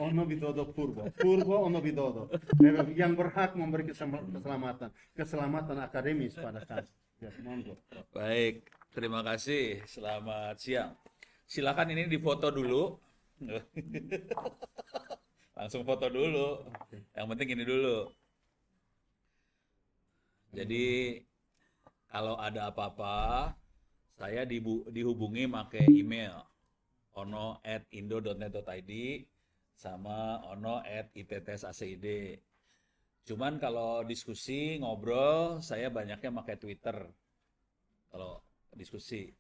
Ono Widodo Purbo. Ono Widodo. Yang berhak memberi keselamatan akademis pada kami. Ya, monggo. Baik, terima kasih. Selamat siang. Silakan ini difoto dulu. Langsung foto dulu. Yang penting ini dulu. Jadi kalau ada apa-apa, saya dihubungi pakai email ono@indo.net.id sama ono@ittsaCID. Cuman kalau diskusi, ngobrol, saya banyaknya pakai Twitter. Kalau diskusi,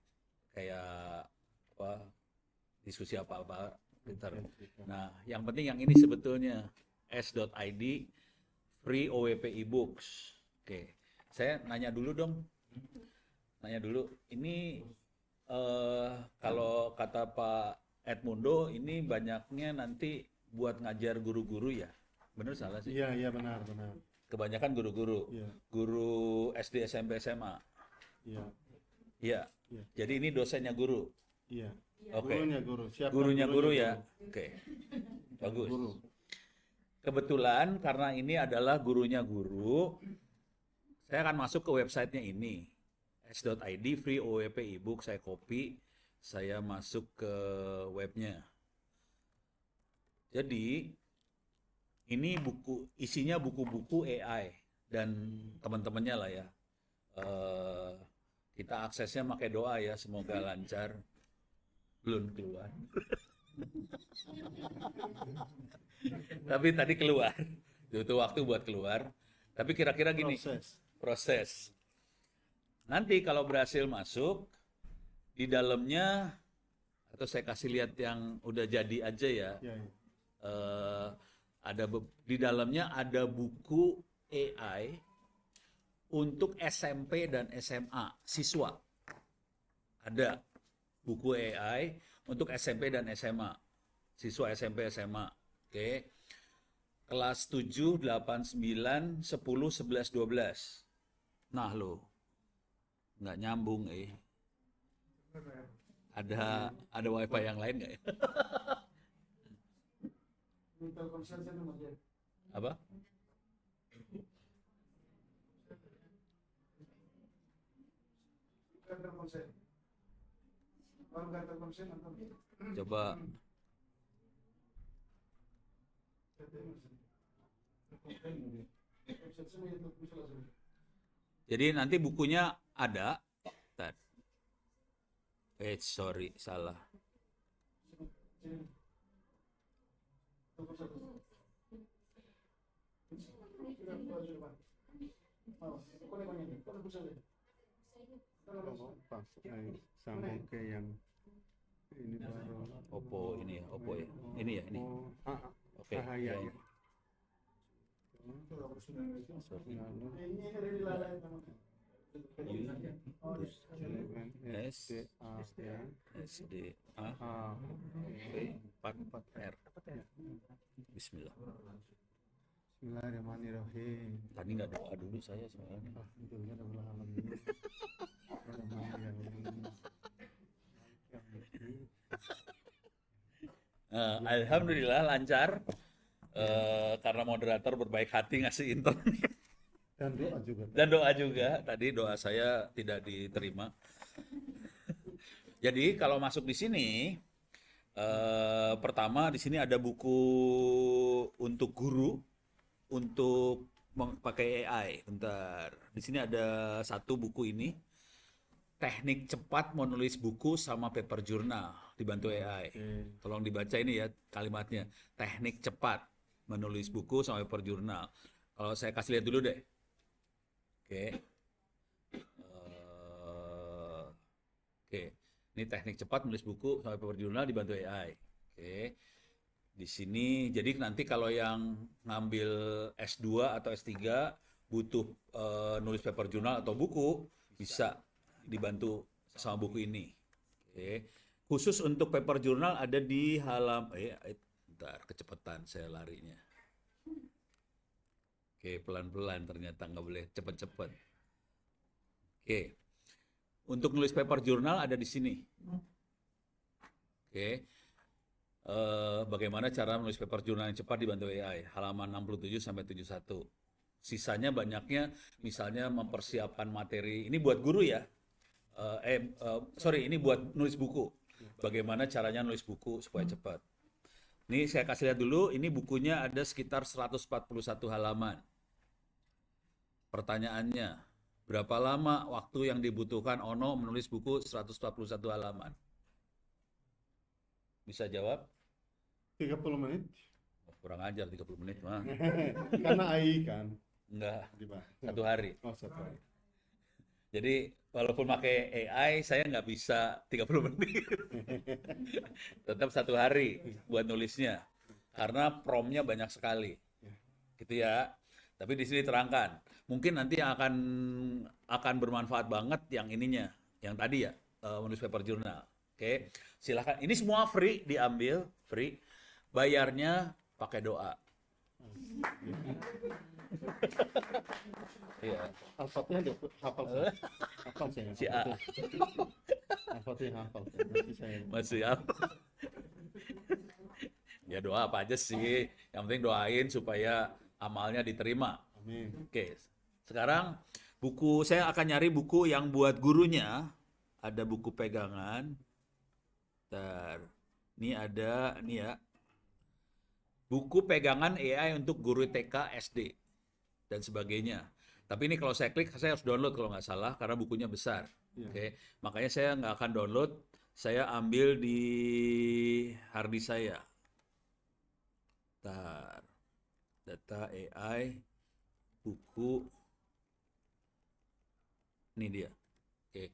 kayak apa, diskusi apa-apa, Twitter. Nah, yang penting yang ini sebetulnya, s.id, free OWP ebooks. Oke, saya nanya dulu dong. Ini kalau kata Pak Edmundo, ini banyaknya nanti buat ngajar guru-guru ya? Bener salah sih? Iya, benar. Kebanyakan guru-guru. Iya. Guru SD, SMP, SMA. Iya. Iya. Iya. Jadi ini dosennya guru. Iya. Oke. Gurunya guru. Siapa Gurunya guru gurunya ya. Oke. Bagus. Guru. Kebetulan karena ini adalah gurunya guru, saya akan masuk ke websitenya ini. s.id free OWP ebook, saya copy, saya masuk ke webnya. Jadi ini isinya buku-buku AI dan teman-temannya lah ya. Kita aksesnya pakai doa ya, semoga lancar. Belum keluar. Tapi tadi keluar. Itu waktu buat keluar. Tapi kira-kira gini. Proses. Nanti kalau berhasil masuk, di dalamnya, atau saya kasih lihat yang udah jadi aja ya. Iya. Di dalamnya ada buku AI untuk SMP dan SMA siswa. Ada buku AI untuk SMP dan SMA siswa SMP SMA. Oke. Kelas 7, 8, 9, 10, 11, 12. Nah lo, nggak nyambung Ada wifi yang lain nggak ya? Apa? Coba. Jadi nanti bukunya ada. Sorry, salah. Sambung ke yang ini baru. Oppo ini ya, Oppo ya. Ini ya, ini. Oke. Iya. SDA 4R. Bismillah. Bismillahirrahmanirrahim. Tadi nggak doa dulu saya soalnya. Alhamdulillah lancar. Karena moderator berbaik hati ngasih internet. Dan doa juga. Tadi doa saya tidak diterima. Jadi kalau masuk di sini, pertama di sini ada buku untuk guru, untuk pakai AI. Bentar. Di sini ada satu buku ini. Teknik cepat menulis buku sama paper journal dibantu AI. Tolong dibaca ini ya kalimatnya. Teknik cepat menulis buku sama paper journal. Kalau saya kasih lihat dulu deh. Oke. Ini teknik cepat menulis buku sama paper journal dibantu AI. Oke. Di sini jadi nanti kalau yang ngambil S2 atau S3 butuh nulis paper journal atau buku bisa dibantu sama buku ini. Oke. Khusus untuk paper journal ada di bentar, kecepatan saya larinya. Oke, pelan-pelan ternyata nggak boleh cepet-cepet. Oke. Untuk nulis paper journal ada di sini. Oke. Bagaimana cara menulis paper jurnal yang cepat dibantu AI, halaman 67 sampai 71. Sisanya banyaknya misalnya mempersiapkan materi. Ini buat guru ya. Sorry, ini buat nulis buku. Bagaimana caranya nulis buku supaya cepat. Ini saya kasih lihat dulu, ini bukunya ada sekitar 141 halaman. Pertanyaannya, berapa lama waktu yang dibutuhkan Ono menulis buku 141 halaman? Bisa jawab? 30 menit. Kurang ajar 30 menit mah. Karena AI kan. Enggak, Di bawah. 1 hari. Oh, 1 hari. Jadi walaupun pakai AI, saya nggak bisa 30 menit. Tetap 1 hari buat nulisnya. Karena promnya banyak sekali. Gitu ya. Tapi di sini terangkan. Mungkin nanti akan bermanfaat banget yang ininya. Yang tadi ya, menulis paper jurnal. Oke, silakan. Ini semua free diambil, free. Bayarnya pakai doa. Iya. Al-Fatihah dia hafal saya. Hafal saya. Si A. Al-Fatihah hafal saya. Nanti saya. Masih apa? Ya doa apa aja sih. Yang penting doain supaya amalnya diterima. Amin. Oke. Sekarang saya akan nyari buku yang buat gurunya. Ada buku pegangan. Ini ada, nih ya. Buku pegangan AI untuk guru TK, SD, dan sebagainya. Tapi ini kalau saya klik, saya harus download kalau nggak salah, karena bukunya besar. Oke, makanya saya nggak akan download, saya ambil di harddisk saya. Data AI, buku, ini dia. Oke,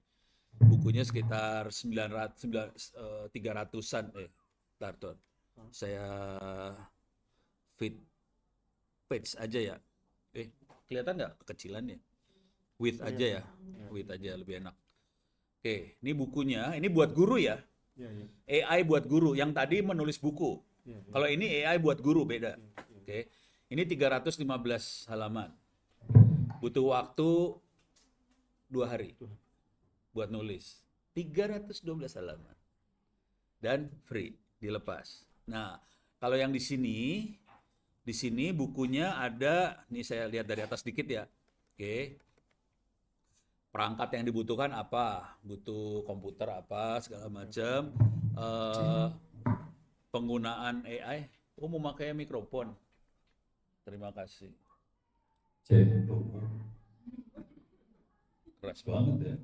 bukunya sekitar 300-an. Saya feed page aja ya. Kelihatan nggak kekecilannya? Width aja ya. Width aja lebih enak. Oke, ini bukunya. Ini buat guru ya. AI buat guru. Yang tadi menulis buku. Kalau ini AI buat guru beda. Oke. Ini 315 halaman. Butuh waktu 2 hari buat nulis. 312 halaman. Dan free, dilepas. Nah, kalau yang di sini bukunya ada, nih saya lihat dari atas dikit ya. Oke. Perangkat yang dibutuhkan apa? Butuh komputer apa, segala macam. Penggunaan AI. Oh, mau pakai mikrofon. Terima kasih. Keras banget ya.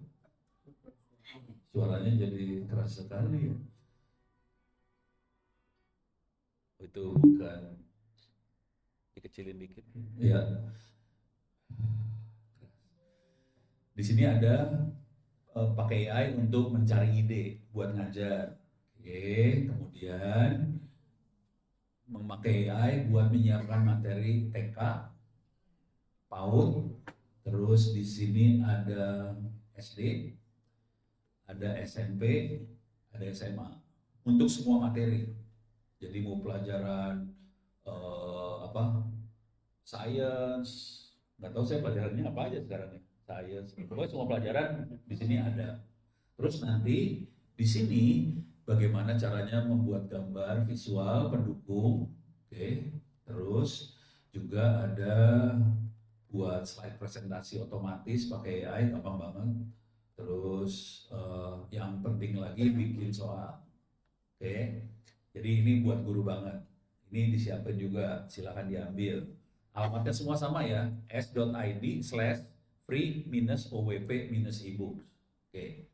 Suaranya jadi keras sekali ya. Itu bukan, dikecilin dikit. Ya. Di sini ada pakai AI untuk mencari ide buat ngajar. Oke, kemudian memakai AI buat menyiapkan materi TK, PAUD, terus di sini ada SD, ada SMP, ada SMA untuk semua materi. Jadi mau pelajaran science, nggak tahu saya pelajarannya apa aja sekarang ya, science, pokoknya semua pelajaran di sini ada. Terus nanti di sini bagaimana caranya membuat gambar visual pendukung, oke. Terus juga ada buat slide presentasi otomatis pakai AI, gampang banget. Terus yang penting lagi bikin soal, oke. Jadi ini buat guru banget. Ini disiapin juga, silakan diambil. Alamatnya semua sama ya, s.id/free-owp-ebook. Oke.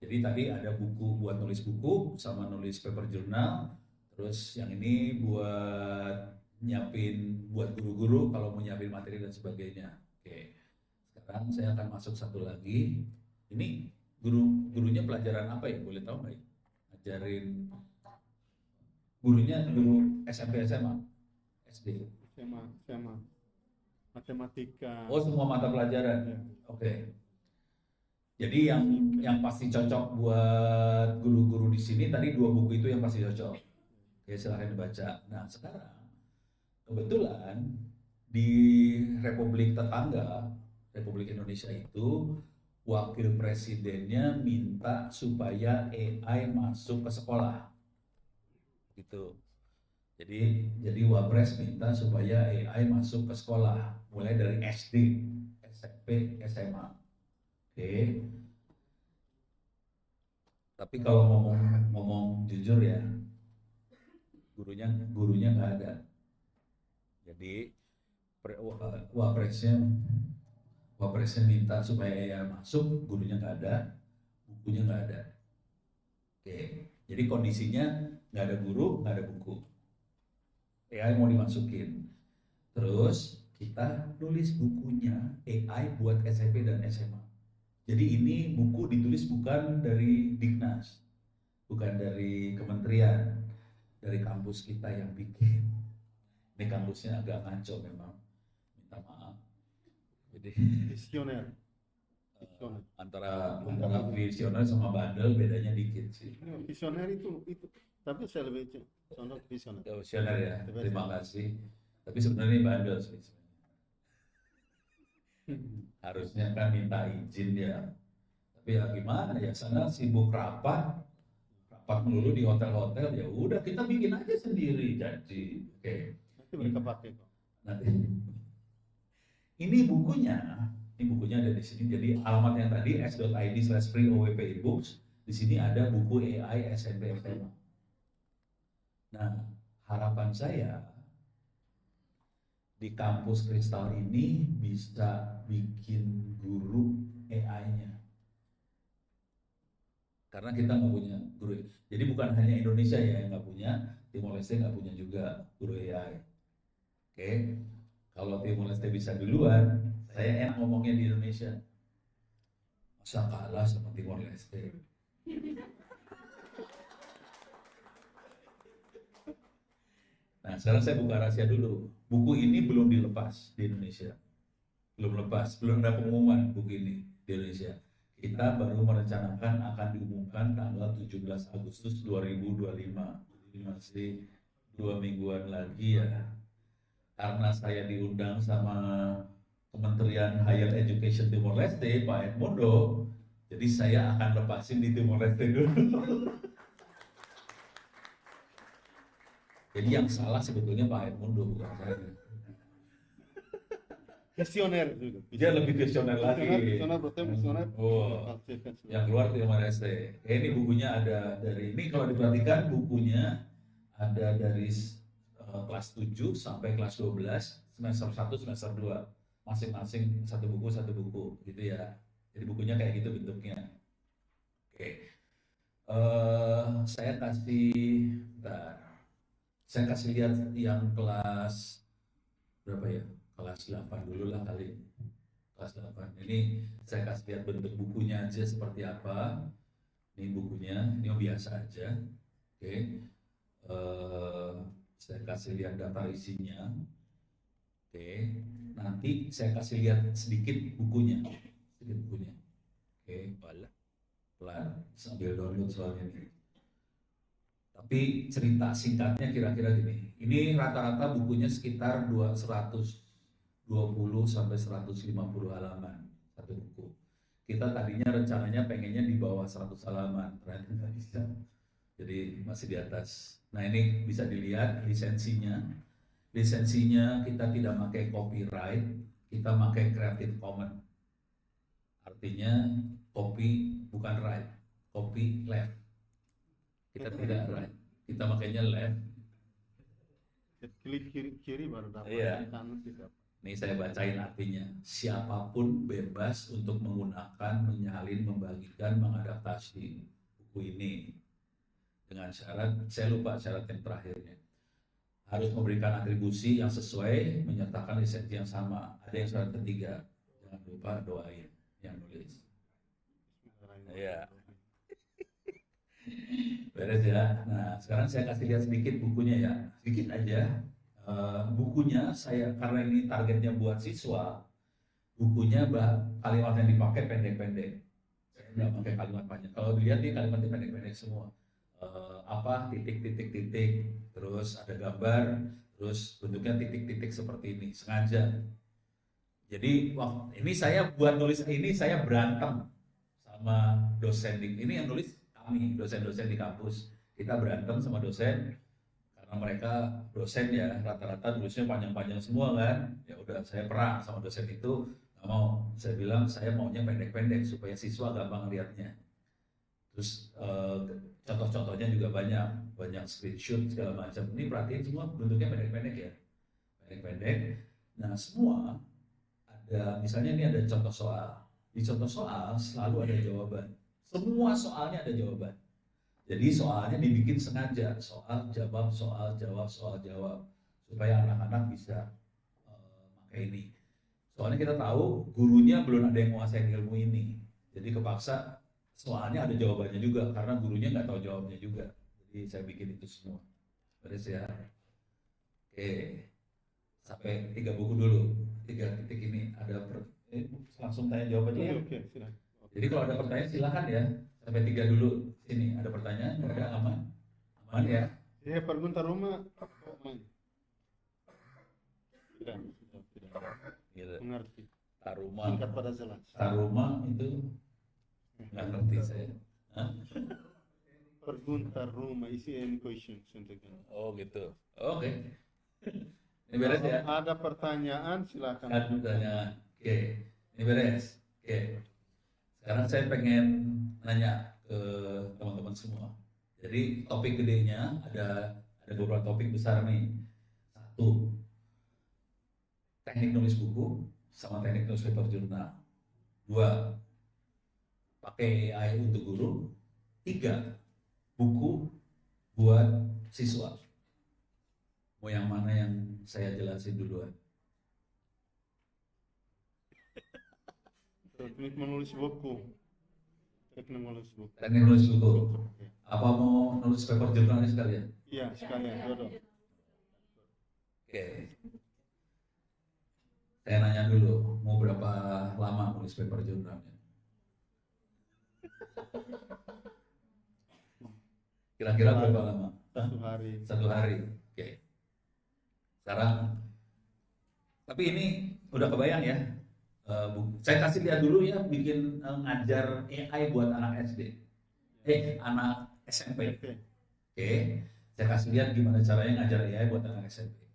Jadi tadi ada buku buat nulis buku sama nulis paper jurnal. Terus yang ini buat nyiapin buat guru-guru kalau mau nyiapin materi dan sebagainya. Oke. Sekarang saya akan masuk satu lagi. Ini gurunya pelajaran apa ya? Boleh tahu nggak ya? Ngajarin gurunya guru SMP, SMA, SD. SMA. Matematika. Oh, semua mata pelajaran. Ya. Oke. Jadi yang pasti cocok buat guru-guru di sini tadi 2 buku itu yang pasti cocok. Oke, silahkan dibaca. Nah, sekarang kebetulan di Republik tetangga, Republik Indonesia itu wakil presidennya minta supaya AI masuk ke sekolah. gitu. Jadi Wapres minta supaya AI masuk ke sekolah mulai dari SD, SMP, SMA. Oke. Tapi kalau ngomong jujur ya, gurunya nggak ada. Jadi wapresnya minta supaya AI masuk, gurunya nggak ada, bukunya nggak ada. Oke. Jadi kondisinya nggak ada guru, nggak ada buku. AI mau dimasukin. Terus kita tulis bukunya AI buat SMP dan SMA. Jadi ini buku ditulis bukan dari Dignas, bukan dari kementerian, dari kampus kita yang bikin. Ini kampusnya agak ngaco memang, minta maaf. Jadi Visioner. antara visioner sama bandel bedanya dikit sih. Visioner itu tapi saya lebih condong visioner. Visioner ya, terima kasih. Tapi sebenarnya ini bandel sih. Harusnya kan minta izin ya. Tapi ya gimana ya, sana sibuk rapat melulu di hotel-hotel, ya udah kita bikin aja sendiri jadi. Oke. Nanti mereka pakai kok. Nanti. Ini bukunya ada di sini. Jadi alamat yang tadi s.id/free/owp-ebooks. Di sini ada buku AI SMP SMA. Nah, harapan saya di kampus Kristal ini bisa bikin guru AI-nya. Karena kita nggak punya guru. Jadi bukan hanya Indonesia ya yang nggak punya, Timor Leste nggak punya juga guru AI. Oke, kalau Timor Leste bisa duluan, saya enak ngomongnya di Indonesia. Masa kalah sama Timor Leste? Nah, sekarang saya buka rahasia dulu. Buku ini belum dilepas di Indonesia. Belum lepas, belum ada pengumuman buku ini di Indonesia. Kita baru merencanakan akan diumumkan tanggal 17 Agustus 2025. Jadi masih 2 mingguan lagi ya. Karena saya diundang sama Kementerian Higher Education Timor Leste, Pak Edmondo, jadi saya akan lepasin di Timor Leste dulu. Jadi yang salah sebetulnya Pak Edmondo, bukan saya. Visioner juga. Dia lebih visioner lagi. Visioner betul visioner. Oh, yang keluar Timor Leste. Ini bukunya ada dari ini, kalau diperhatikan bukunya ada dari kelas 7 sampai kelas 12, semester 1, semester 2. Masing-masing satu buku gitu ya. Jadi bukunya kayak gitu bentuknya. Oke. Saya kasih lihat yang kelas berapa ya? Kelas 8 dulu lah kali. Kelas 8. Ini saya kasih lihat bentuk bukunya aja seperti apa. Ini bukunya, ini biasa aja. Oke. Saya kasih lihat daftar isinya. Oke. Nanti saya kasih lihat sedikit bukunya. Oke, pelan sambil download soalnya ini. Tapi cerita singkatnya kira-kira gini. Ini rata-rata bukunya sekitar 120 sampai 150 halaman satu buku. Kita tadinya rencananya pengennya di bawah 100 halaman, ternyata nggak bisa. Jadi masih di atas. Nah, ini bisa dilihat lisensinya. Lisensinya kita tidak pakai copyright, kita pakai Creative Commons. Artinya copy bukan right, copy left. Kita tidak right, kita makanya left. Klik kiri baru dapat. Iya. Nih saya bacain artinya. Siapapun bebas untuk menggunakan, menyalin, membagikan, mengadaptasi buku ini. Dengan syarat, saya lupa syarat yang terakhirnya. Harus memberikan atribusi yang sesuai, menyertakan lisensi yang sama. Ada yang syarat ketiga, jangan lupa doain yang nulis. Iya. Beres ya. Nah, sekarang saya kasih lihat sedikit bukunya ya, sedikit aja. Bukunya saya, karena ini targetnya buat siswa, bukunya kalimat yang dipakai pendek-pendek. Saya nggak pakai kalimat panjang. Kalau dilihat nih kalimatnya pendek-pendek semua. Titik, terus ada gambar, terus bentuknya titik-titik seperti ini, sengaja. Jadi ini saya buat nulis ini saya berantem sama dosen ini yang nulis kami, dosen-dosen di kampus. Kita berantem sama dosen, karena mereka dosen ya, rata-rata tulisnya panjang-panjang semua kan. Ya udah, saya perang sama dosen itu, nggak mau. Saya bilang saya maunya pendek-pendek supaya siswa gampang lihatnya. Terus contoh-contohnya juga banyak screenshot segala macam. Ini perhatiin semua bentuknya pendek-pendek ya, pendek-pendek. Nah semua ada, misalnya ini ada contoh soal. Di contoh soal selalu ada jawaban. Semua soalnya ada jawaban. Jadi soalnya dibikin sengaja, soal jawab, soal jawab, soal jawab, supaya anak-anak bisa pakai ini. Soalnya kita tahu gurunya belum ada yang menguasai ilmu ini, jadi kepaksa soalnya ada jawabannya juga karena gurunya nggak tahu jawabnya juga. Jadi saya bikin itu semua. Beres ya. Oke, sampai 3 buku dulu, 3 titik ini ada langsung tanya jawab aja ya. Oke, silakan. Jadi kalau ada pertanyaan silakan ya. Sampai 3 dulu. Sini ada pertanyaan, ada aman? Aman ya? Pergunta rumah, aman. Tidak. Gitu. Mengerti. Taruma. Singkat pada jelas. Taruma itu nggak ngerti saya. Hah? Pergunta rumah, isi any questions untuk Oh gitu. Oke. Ini beres ya? Ada pertanyaan, silakan. Ada pertanyaan. Oke. Ini beres. Oke. Sekarang saya pengen nanya ke teman-teman semua. Jadi topik gedenya ada beberapa topik besar nih. 1, teknik nulis buku sama teknik nulis paper jurnal. 2, pakai AI untuk guru. 3, buku buat siswa. Mau yang mana yang saya jelasin duluan? Teknik menulis buku. Teknik menulis buku. Teknik nulis buku. Apa mau nulis paper jurnalnya sekalian? Iya, sekalian, Dodo. Oke. Saya nanya dulu, mau berapa lama nulis paper jurnalnya? Kira-kira berapa lama? 1 hari. 1 hari. Oke. Sekarang, tapi ini udah kebayang ya. Saya kasih lihat dulu ya, bikin ngajar AI buat anak SD. Anak SMP. Oke. Saya kasih lihat gimana caranya ngajar AI buat anak SMP.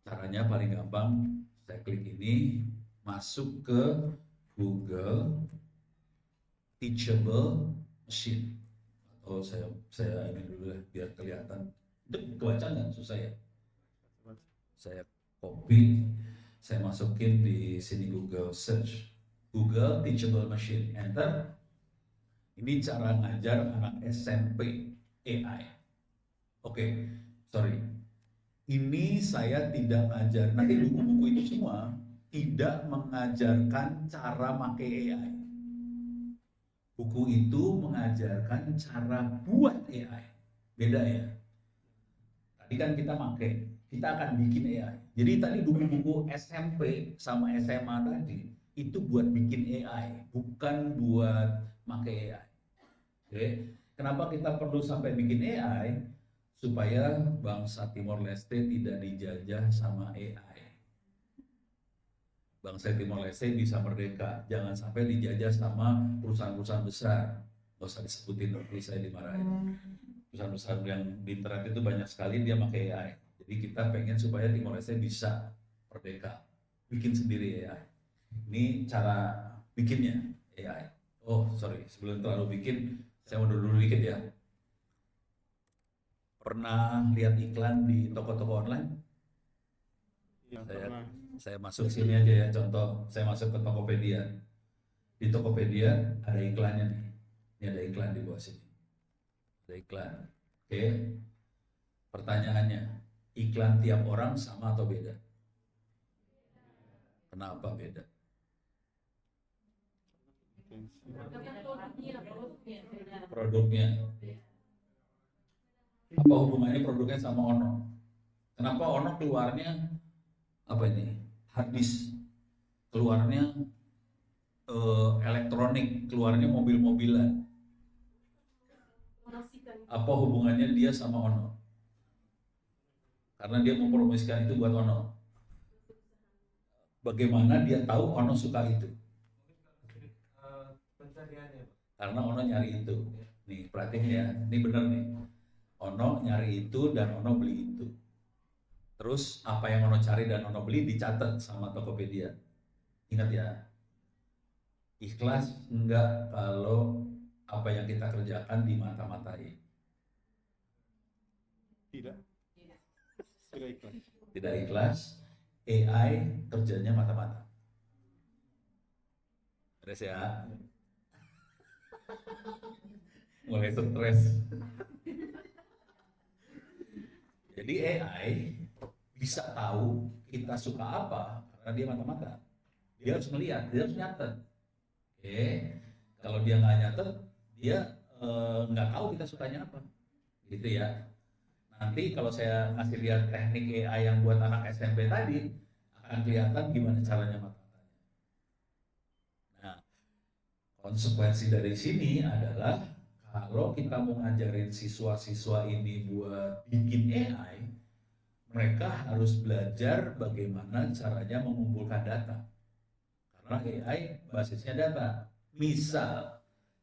Caranya paling gampang, saya klik ini, masuk ke Google Teachable Machine. Atau saya ini dulu ya, biar kelihatan. Itu kebaca nggak susah ya? Saya copy, saya masukin di sini Google Search, Google Teachable Machine, enter. Ini cara ngajar anak SMP AI. Oke, sorry. Ini saya tidak ngajar, nanti buku-buku itu semua tidak mengajarkan cara pakai AI. Buku itu mengajarkan cara buat AI. Beda ya. Tadi kan kita akan bikin AI. Jadi tadi buku-buku SMP sama SMA tadi itu buat bikin AI, bukan buat pakai AI. Oke. Kenapa kita perlu sampai bikin AI? Supaya bangsa Timor Leste tidak dijajah sama AI. Bangsa Timor Leste bisa merdeka, jangan sampai dijajah sama perusahaan-perusahaan besar. Nggak usah disebutin, nanti saya dimarahin. Perusahaan-perusahaan yang di internet itu banyak sekali dia pakai AI. Jadi kita pengen supaya Timor Leste bisa merdeka, bikin sendiri AI. Ini cara bikinnya AI. Oh sorry, sebelum terlalu bikin, saya mundur dulu dikit ya. Pernah lihat iklan di toko-toko online? Ya, pernah. Saya masuk sini aja ya, contoh saya masuk ke Tokopedia. Di Tokopedia ada iklannya nih. Ini ada iklan di bawah sini. Ada iklan. Oke. Pertanyaannya, iklan tiap orang sama atau beda? Kenapa beda? Produknya. Apa hubungannya produknya sama Ono? Kenapa Ono keluarnya apa ini? Hard disk. Keluarnya elektronik, keluarnya mobil-mobilan. Apa hubungannya dia sama Ono? Karena dia mempromosikan itu buat Ono. Bagaimana dia tahu Ono suka itu? Karena Ono nyari itu. Nih, perhatiin ya. Ini benar nih. Ono nyari itu dan Ono beli itu. Terus apa yang Ono cari dan Ono beli dicatat sama Tokopedia. Ingat ya, ikhlas enggak kalau apa yang kita kerjakan dimata-matai. Tidak. Tidak ikhlas. Tidak ikhlas, AI kerjanya mata-mata. Beres ya. Mulai stres. Jadi AI bisa tahu kita suka apa karena dia mata-mata. Dia harus melihat, dia harus nyatet. Oke, kalau dia nggak nyatet, dia nggak tahu kita sukanya apa. Gitu ya. Nanti kalau saya ngasih lihat teknik AI yang buat anak SMP tadi, akan kelihatan gimana caranya mata-matanya. Nah, konsekuensi dari sini adalah kalau kita mau ngajarin siswa-siswa ini buat bikin AI, mereka harus belajar bagaimana caranya mengumpulkan data. Karena AI basisnya data. Misal,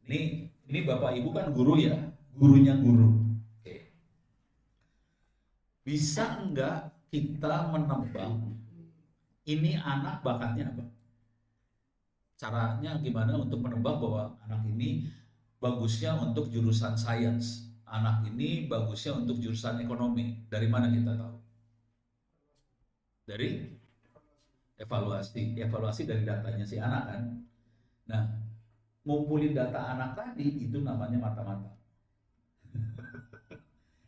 ini Bapak Ibu kan guru ya, gurunya guru. Oke. Bisa enggak kita menebak ini anak bakatnya apa? Caranya gimana untuk menebak bahwa anak ini bagusnya untuk jurusan sains, anak ini bagusnya untuk jurusan ekonomi. Dari mana kita tahu? Dari evaluasi dari datanya si anak kan. Nah, ngumpulin data anak tadi itu namanya mata-mata.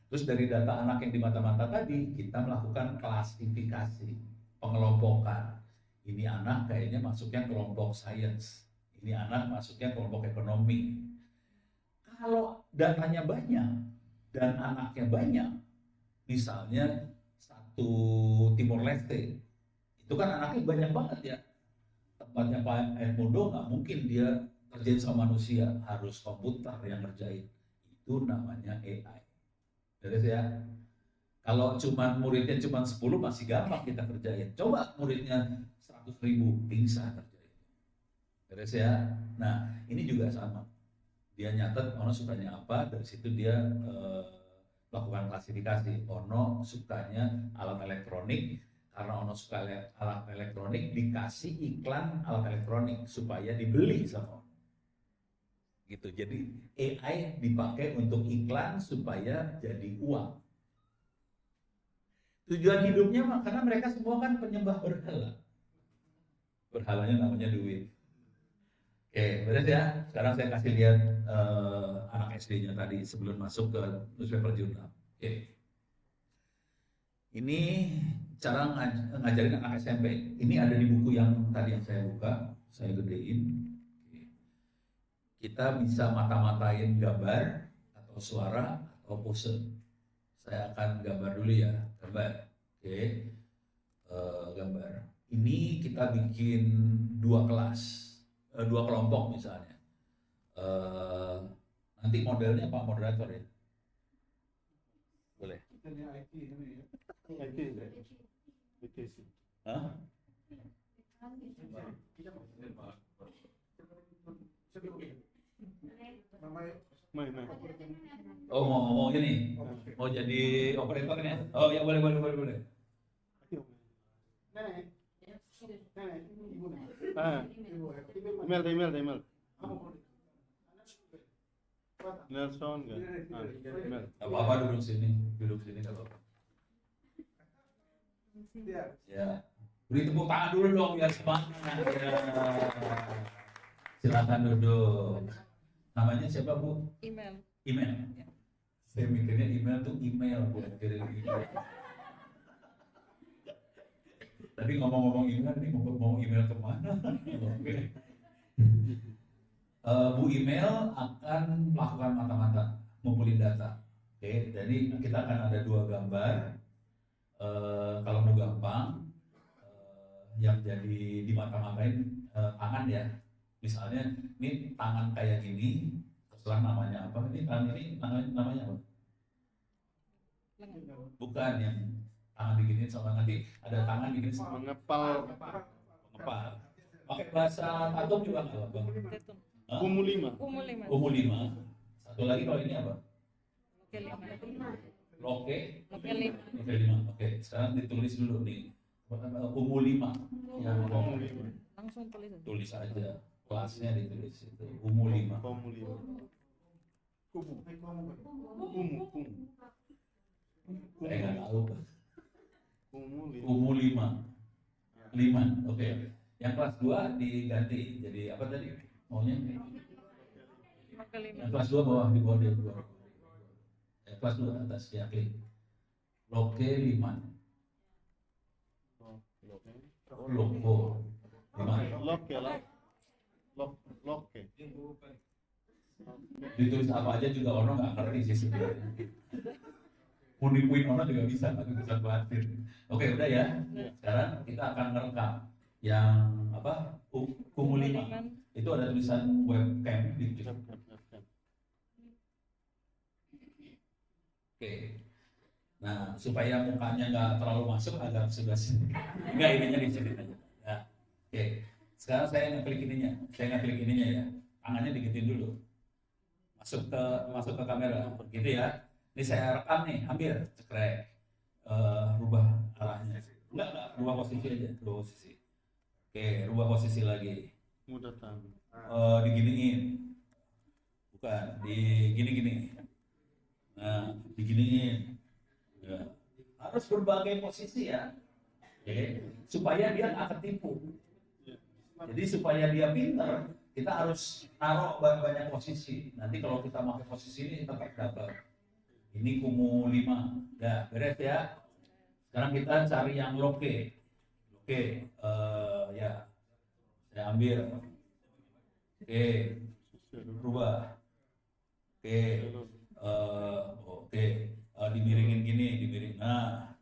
Terus dari data anak yang di mata-mata tadi kita melakukan klasifikasi, pengelompokan. Ini anak kayaknya masuknya kelompok sains, ini anak masuknya kelompok ekonomi. Kalau datanya banyak dan anaknya banyak, misalnya satu Timor Leste, itu kan anaknya banyak banget ya. Tempatnya Pak Edmundo nggak mungkin dia kerjain sama manusia, harus komputer yang ngerjain. Itu namanya AI. Beres ya. Kalau muridnya cuma 10 masih gampang kita kerjain. Coba muridnya 100.000 pingsan kerjain. Beres ya. Nah, ini juga sama. Dia nyatet Ono sukanya apa, dari situ dia melakukan klasifikasi. Ono sukanya alat elektronik, karena Ono suka alat elektronik, dikasih iklan alat elektronik supaya dibeli sama Ono. Gitu. Jadi AI dipakai untuk iklan supaya jadi uang. Tujuan hidupnya karena mereka semua kan penyembah berhala. Berhalanya namanya duit. Oke, beres ya. Sekarang saya kasih lihat anak SD-nya tadi sebelum masuk ke newspaper jurnal. Oke. Ini cara ngajarin anak SMP. Ini ada di buku yang tadi yang saya buka, saya gedein. Oke. Kita bisa mata-matain gambar atau suara atau pose. Saya akan gambar dulu ya, gambar. Oke. Gambar. Ini kita bikin 2 kelas. 2 kelompok misalnya. Nanti modelnya Pak Moderator ya? Boleh? Hah? Oh mau ini? Mau jadi operatornya? Oh ya boleh. Email. Nelson kan? Email. Apa duduk sini kalau. Ya. Beri tepuk tangan dulu dong biar semangat. Ya. Silakan duduk. Namanya siapa Bu? Email. Ya. Saya mikirnya email tuh email bukan kirim email. Tadi ngomong-ngomong email, ini mau email kemana? Oke. Bu email akan melakukan mata-mata, ngumpulin data. Oke, jadi kita akan ada 2 gambar. Kalau mau gampang, yang jadi di mata-matain tangan ya. Misalnya, ini tangan kayak gini, terserah namanya apa. Ini tangan ini namanya apa? Bukan yang tangan diginiin sama nanti ada tangan diginiin sama Mengepal. pakai bahasa tatung juga nggak Bang? Datum. Hah? Kumu 5. Umur 5. Umur 5. Satu lagi kalau ini apa? Oke, 5. Loke Oke, 5. Loke 5. Oke, sekarang ditulis dulu nih. Ungu 5. Yang Langsung tulis aja. tulis aja. Kelasnya ditulis itu. Ungu 5. Kumu lima. Kumu. Kumu. Saya nggak tahu. Kumu lima. Ungu 5. 5. Oke. Yang kelas 2 diganti jadi apa tadi? Maunya? Oke, 5. Yang kelas 2 bawah di bawah dia 2. Kelas 2 atas ya, klik. Loke 5. Loko 5. Loke lah. Loke. Ditulis apa aja juga orang nggak ngerti sih sebenarnya. Puning-puning orang juga bisa, tapi bisa khawatir. Oke, udah ya. Sekarang kita akan ngerekam yang apa? Kumu 5. Itu ada tulisan webcam di situ. Oke. Nah, supaya mukanya nggak terlalu masuk agak sebelah sini. Enggak, ininya di sini aja. Ya. Oke. Sekarang saya ngeklik ininya ya. Tangannya digitin dulu. Masuk ke kamera. Gitu ya. Ini saya rekam nih, ambil, cekrek. Rubah arahnya. Enggak, rubah posisi aja, rubah posisi. Oke, rubah posisi lagi. Mudah tahu. Diginiin. Bukan, digini-gini. Nah, diginiin. Ya. Harus berbagai posisi ya. Oke. Supaya dia nggak ketipu. Jadi supaya dia pintar, kita harus taruh banyak posisi. Nanti kalau kita pakai posisi ini kita pakai double. Ini kumu 5. Ya, beres ya. Sekarang kita cari yang loke. Oke, ya. Saya ambil. Oke. Rubah. Oke. Oke. Dimiringin gini, dimiring. Nah,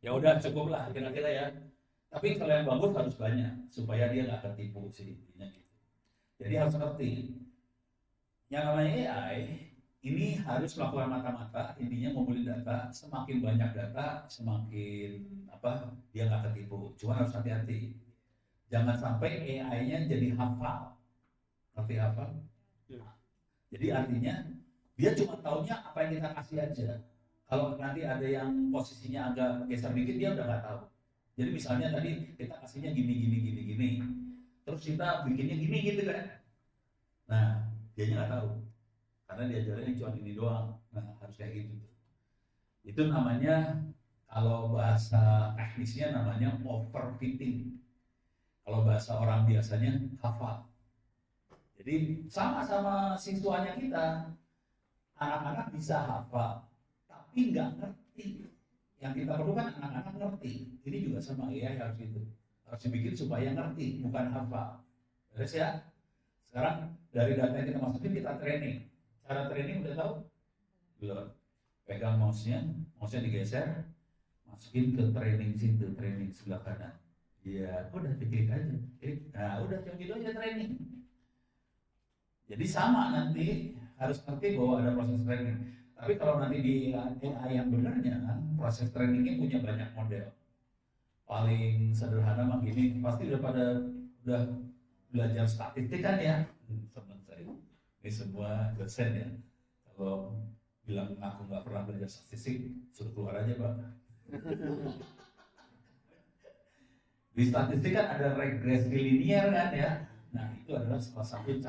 ya udah cukup lah kira-kira ya. Tapi kalau yang bagus harus banyak supaya dia nggak ketipu sih intinya gitu. Jadi harus ngerti. Yang namanya AI ini harus melakukan mata-mata, intinya ngumpulin data. Semakin banyak data, semakin dia nggak ketipu. Cuma harus hati-hati. Jangan sampai AI-nya jadi hafal. Ngerti hafal? Jadi artinya dia cuma taunya apa yang kita kasih aja. Kalau nanti ada yang posisinya agak geser dikit dia udah nggak tahu. Jadi misalnya tadi kita kasihnya gini, terus kita bikinnya gini gitu kan. Nah, dianya nggak tahu. Karena diajarinnya cuma ini doang. Nah, harus kayak gitu. Itu namanya, kalau bahasa teknisnya namanya overfitting. Kalau bahasa orang biasanya hafal. Jadi sama-sama siswanya kita, anak-anak bisa hafal, tapi nggak ngerti. Yang kita perlukan anak-anak ngerti. Ini juga sama AI harus gitu. Harus dibikin supaya ngerti, bukan hafal. Terus ya. Sekarang dari data yang kita masukin kita training. Cara training udah tahu? Belum. Pegang mouse-nya digeser, masukin ke training situ, training sebelah kanan. Iya, udah diklik aja. Nah, udah cuma gitu aja training. Jadi sama nanti harus ngerti bahwa ada proses training. Tapi kalau nanti di AI yang benarnya, proses trainingnya punya banyak model. Paling sederhana mah gini, pasti udah belajar statistik kan ya. Teman saya, ini semua dosen ya. Kalau bilang aku nggak pernah belajar statistik, suruh keluar aja Pak. Di statistik kan ada regresi linear kan ya. Nah itu adalah salah satu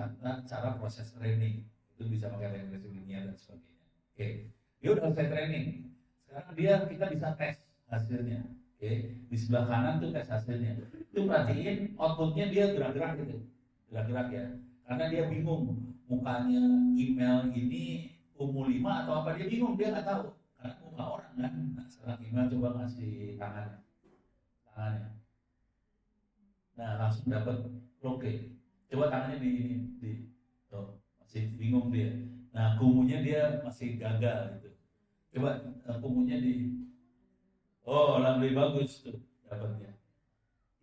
cara proses training. Itu bisa pakai regresi linear dan sebagainya. Oke, dia udah selesai training. Sekarang kita bisa tes hasilnya. Oke, di sebelah kanan tuh tes hasilnya. Itu perhatiin outputnya dia gerak-gerak gitu, gerak-gerak ya. Karena dia bingung mukanya email ini umur 5 atau apa, dia bingung, dia nggak tahu. Karena muka orang kan. Nah, sekarang email coba ngasih tangannya. Nah langsung dapat oke. Coba tangannya tuh, masih bingung dia. Nah, kumunya dia masih gagal gitu. Coba kumunya lebih bagus tuh dapatnya.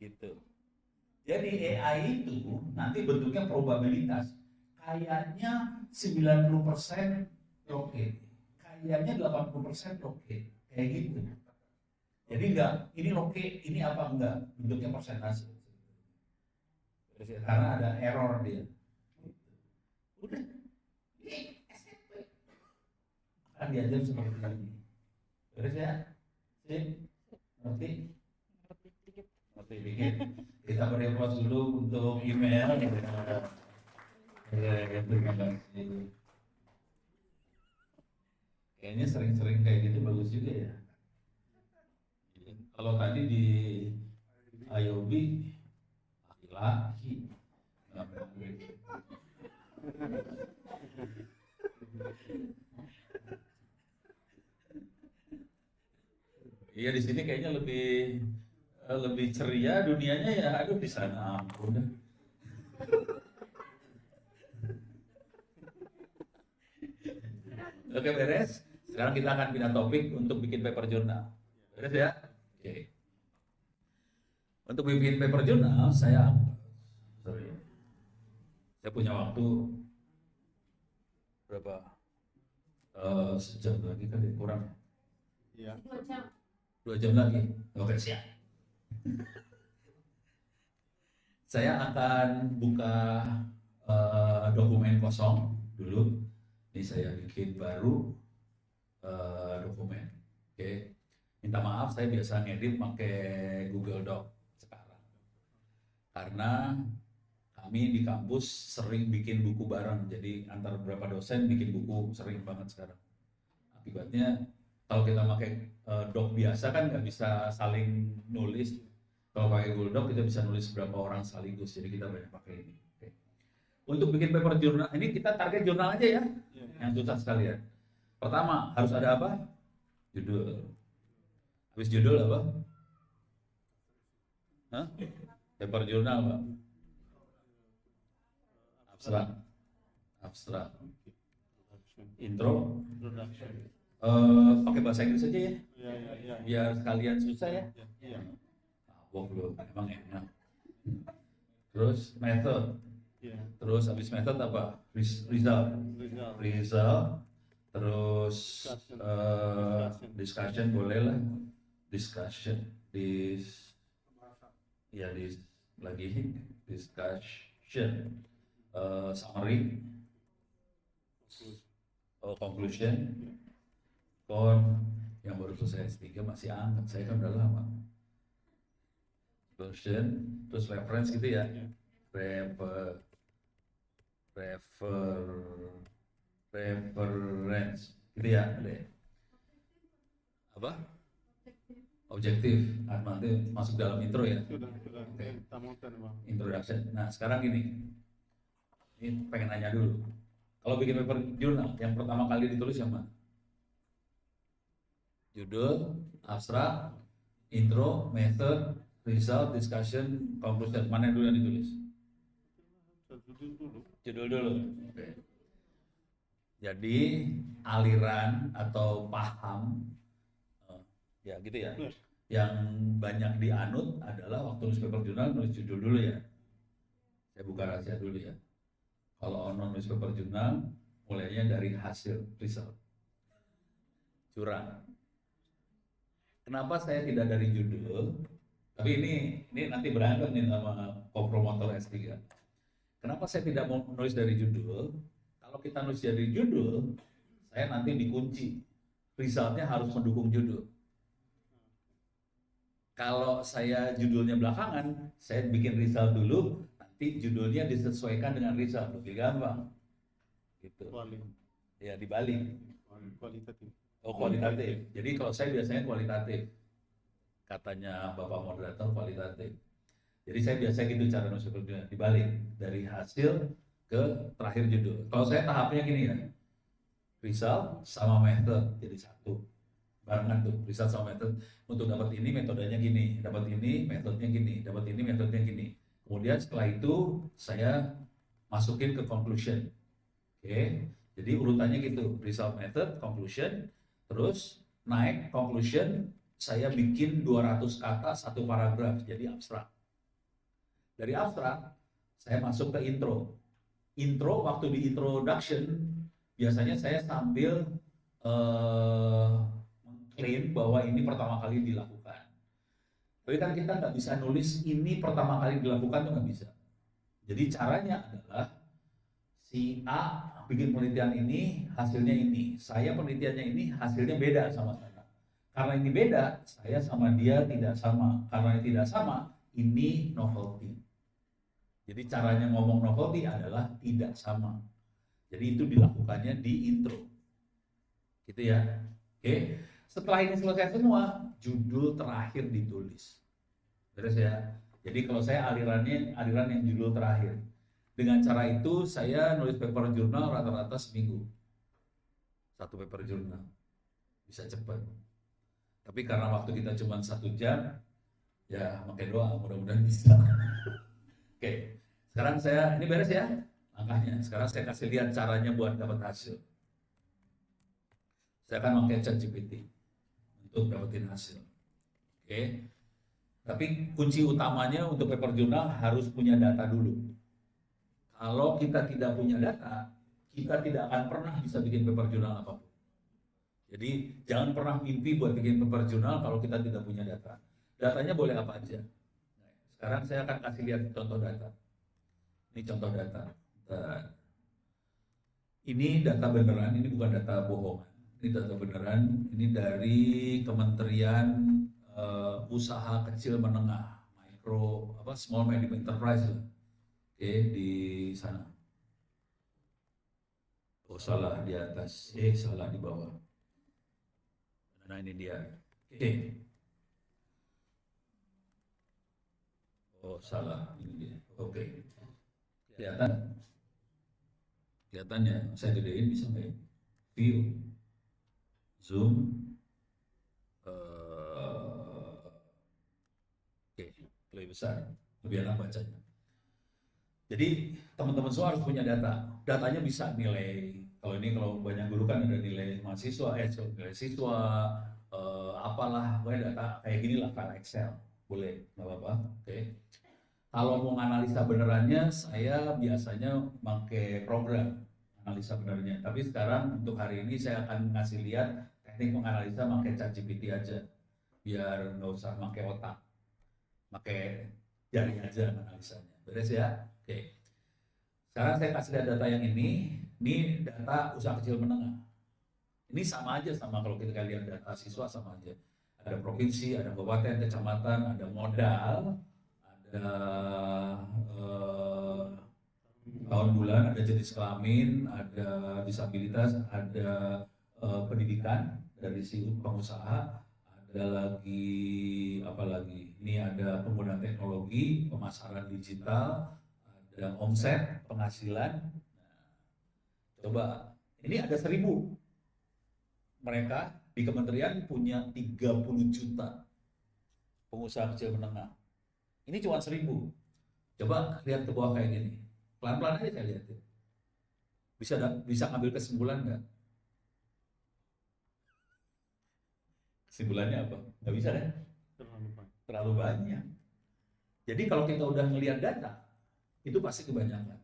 Gitu. Jadi AI itu nanti bentuknya probabilitas. Kayaknya 90% oke. Kayaknya 80% oke. Kayak gitu. Jadi enggak, ini oke, ini apa enggak? Bentuknya persentase. Karena ada error dia. Udah. Kan diajar seperti ini. Beres ya? Sip? Ngerti? Ngerti dikit. Ngerti dikit. Kita beri applause dulu untuk email. Ya, terima kasih. Kayaknya sering-sering kayak gitu bagus juga ya. Kalau tadi di IOB laki-laki. Iya di sini kayaknya lebih ceria dunianya ya. Aduh di sana ampun. Oke beres. Sekarang kita akan pindah topik untuk bikin paper journal. Beres ya? Oke. Untuk bikin paper journal saya punya waktu berapa? Sejam lagi kan kurang. Iya. 2 jam lagi. Oke siap. Saya akan buka dokumen kosong dulu. Ini saya bikin baru dokumen. Oke. Minta maaf saya biasa ngedit pakai Google Doc sekarang. Karena kami di kampus sering bikin buku bareng. Jadi antar beberapa dosen bikin buku sering banget sekarang. Akibatnya kalau kita pakai doc biasa kan nggak bisa saling nulis. Kalau pakai Google Doc kita bisa nulis berapa orang sekaligus. Jadi kita banyak pakai ini. Oke. Untuk bikin paper jurnal, ini kita target jurnal aja ya. Yang susah sekali ya. Pertama harus ada apa? Judul. Habis judul apa? Hah? Paper jurnal apa? Abstrak. Intro. Pakai bahasa Inggris aja ya. Iya. Biar sekalian susah ya. Iya. Belum, emang enak. Terus method. Iya. Terus habis method apa? Result. Terus discussion boleh lah. Discussion. Summary. Conclusion. Yang baru selesai S3 masih anget, saya kan udah lama. Conclusion, terus reference gitu ya. Reference gitu ya, deh. Apa? Objektif. Nanti masuk dalam intro ya. Sudah. Tamukan, Bang. Introduction. Nah, sekarang gini. Ini pengen nanya dulu. Kalau bikin paper jurnal, yang pertama kali ditulis yang mana? Judul, abstrak, intro, method, result, discussion, conclusion. Mana yang dulu yang ditulis? Judul dulu. Oke. Jadi aliran atau paham, ya gitu ya. Yang banyak dianut adalah waktu nulis paper jurnal nulis judul dulu ya. Saya buka rahasia dulu ya. Kalau nulis paper jurnal, mulainya dari hasil result. Curang. Kenapa saya tidak dari judul? Tapi ini nanti berantem nih sama kompromotor S3. Kenapa saya tidak mau nulis dari judul? Kalau kita nulis dari judul, saya nanti dikunci. Resultnya harus mendukung judul. Kalau saya judulnya belakangan, saya bikin result dulu, nanti judulnya disesuaikan dengan result. Lebih gampang. Gitu. Ya, dibalik. Kualitatif. Oh, kualitatif. Jadi kalau saya biasanya kualitatif. Katanya Bapak moderator kualitatif. Jadi saya biasa gitu cara nulis judul, dibalik dari hasil ke terakhir judul. Kalau saya tahapnya gini ya. Result sama method jadi satu. Barengan tuh, result sama method. Untuk dapat ini metodenya gini, dapat ini metodenya gini, dapat ini metodenya gini. Kemudian setelah itu saya masukin ke conclusion. Oke. Jadi urutannya gitu, result, method, conclusion, terus naik conclusion, saya bikin 200 kata satu paragraf, jadi abstrak. Dari abstrak, saya masuk ke intro. Intro, waktu di introduction, biasanya saya sambil mengklaim bahwa ini pertama kali dilakukan. Tapi kan kita nggak bisa nulis ini pertama kali dilakukan, tuh nggak bisa. Jadi caranya adalah si A bikin penelitian ini, hasilnya ini. Saya penelitiannya ini, hasilnya beda sama saya. Karena ini beda, saya sama dia tidak sama. Karena ini tidak sama, ini novelty. Jadi caranya ngomong novelty adalah tidak sama. Jadi itu dilakukannya di intro. Gitu ya. Oke. Setelah ini selesai semua, judul terakhir ditulis. Beres ya. Jadi kalau saya aliran yang judul terakhir. Dengan cara itu saya nulis paper jurnal rata-rata seminggu. Satu paper jurnal. Bisa cepat. Tapi karena waktu kita cuma 1 jam, ya pakai doa, mudah-mudahan bisa. Oke. Sekarang ini beres ya langkahnya. Sekarang saya kasih lihat caranya buat dapat hasil. Saya akan pakai ChatGPT untuk dapetin hasil. Oke. Tapi kunci utamanya untuk paper jurnal harus punya data dulu. Kalau kita tidak punya data, kita tidak akan pernah bisa bikin paper jurnal apapun. Jadi jangan pernah mimpi buat bikin paper jurnal kalau kita tidak punya data. Datanya boleh apa aja. Sekarang saya akan kasih lihat contoh data. Ini contoh data. Ini data beneran, ini bukan data bohongan. Ini data beneran, ini dari Kementerian Usaha Kecil Menengah, Small Medium Enterprise lah. Oke, di sana. Oh, salah di atas. Salah di bawah. Nah, ini dia. Oke. Oh, salah. Ini dia. Oke. Kelihatan? Kelihatannya. Saya gedein bisa nggak ya? View. Zoom. Oke, lebih besar. Lebih enak bacanya. Jadi teman-teman semua harus punya data. Datanya bisa nilai. Kalau banyak guru kan ada nilai mahasiswa, nilai siswa, apalah, pokoknya data kayak gini lah, file Excel. Boleh, nggak apa-apa. Oke. Kalau mau analisa benerannya, saya biasanya pakai program analisa benernya. Tapi sekarang untuk hari ini saya akan ngasih lihat teknik menganalisa pakai ChatGPT aja, biar nggak usah pakai otak, pakai jari aja analisanya. Beres ya? Oke. Sekarang saya kasih lihat data yang ini data usaha kecil menengah. Ini sama aja sama kalau kita lihat data siswa sama aja. Ada provinsi, ada kabupaten, kecamatan, ada modal, ada tahun bulan, ada jenis kelamin, ada disabilitas, ada pendidikan dari si pengusaha, ada lagi apa lagi? Ini ada penggunaan teknologi, pemasaran digital, ada omset, penghasilan. Coba, ini ada 1.000. Mereka di kementerian punya 30 juta pengusaha kecil menengah. Ini cuma 1.000. Coba lihat ke bawah kayak gini. Pelan-pelan aja saya lihat. Bisa ngambil kesimpulan nggak? Kesimpulannya apa? Nggak bisa kan? Terlalu banyak. Jadi kalau kita udah ngelihat data, itu pasti kebanyakan.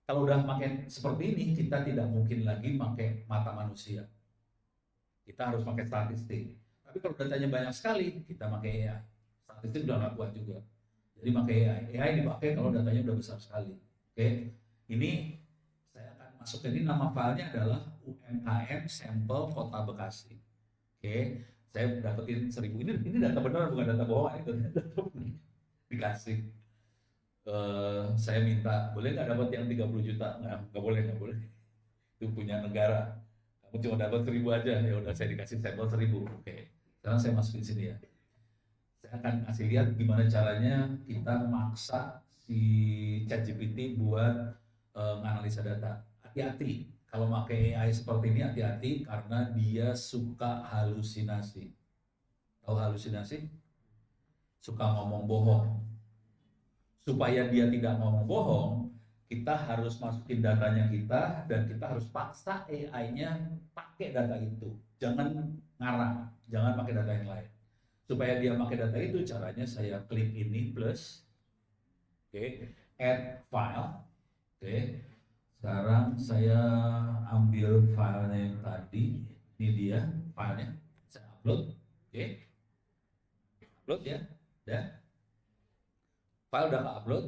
Kalau udah pakai seperti ini, kita tidak mungkin lagi pakai mata manusia. Kita harus pakai statistik. Tapi kalau datanya banyak sekali, kita pakai AI. Statistik udah nggak kuat juga. Jadi pakai AI. AI dipakai kalau datanya udah besar sekali. Oke, ini saya akan masukkan, ini nama filenya adalah UMKM sampel Kota Bekasi. Oke, saya dapetin 1.000. Ini data benar, bukan data bohong. Itu dikasih. Saya minta, boleh nggak dapat yang 30 juta? Nggak boleh. Itu punya negara. Kamu cuma dapat 1.000 aja. Ya udah, saya dikasih sampel 1.000. Oke. Sekarang saya masukin sini ya. Saya akan kasih lihat gimana caranya kita maksa si ChatGPT buat menganalisa data. Hati-hati. Kalau pakai AI seperti ini, hati-hati karena dia suka halusinasi. Tahu halusinasi? Suka ngomong bohong. Supaya dia tidak ngomong bohong, kita harus masukin datanya kita dan kita harus paksa AI-nya pakai data itu. Jangan ngarang, jangan pakai data yang lain. Supaya dia pakai data itu, caranya saya klik ini plus, add file. Sekarang saya ambil filenya yang tadi, ini dia filenya, saya upload, upload ya, dan file udah upload.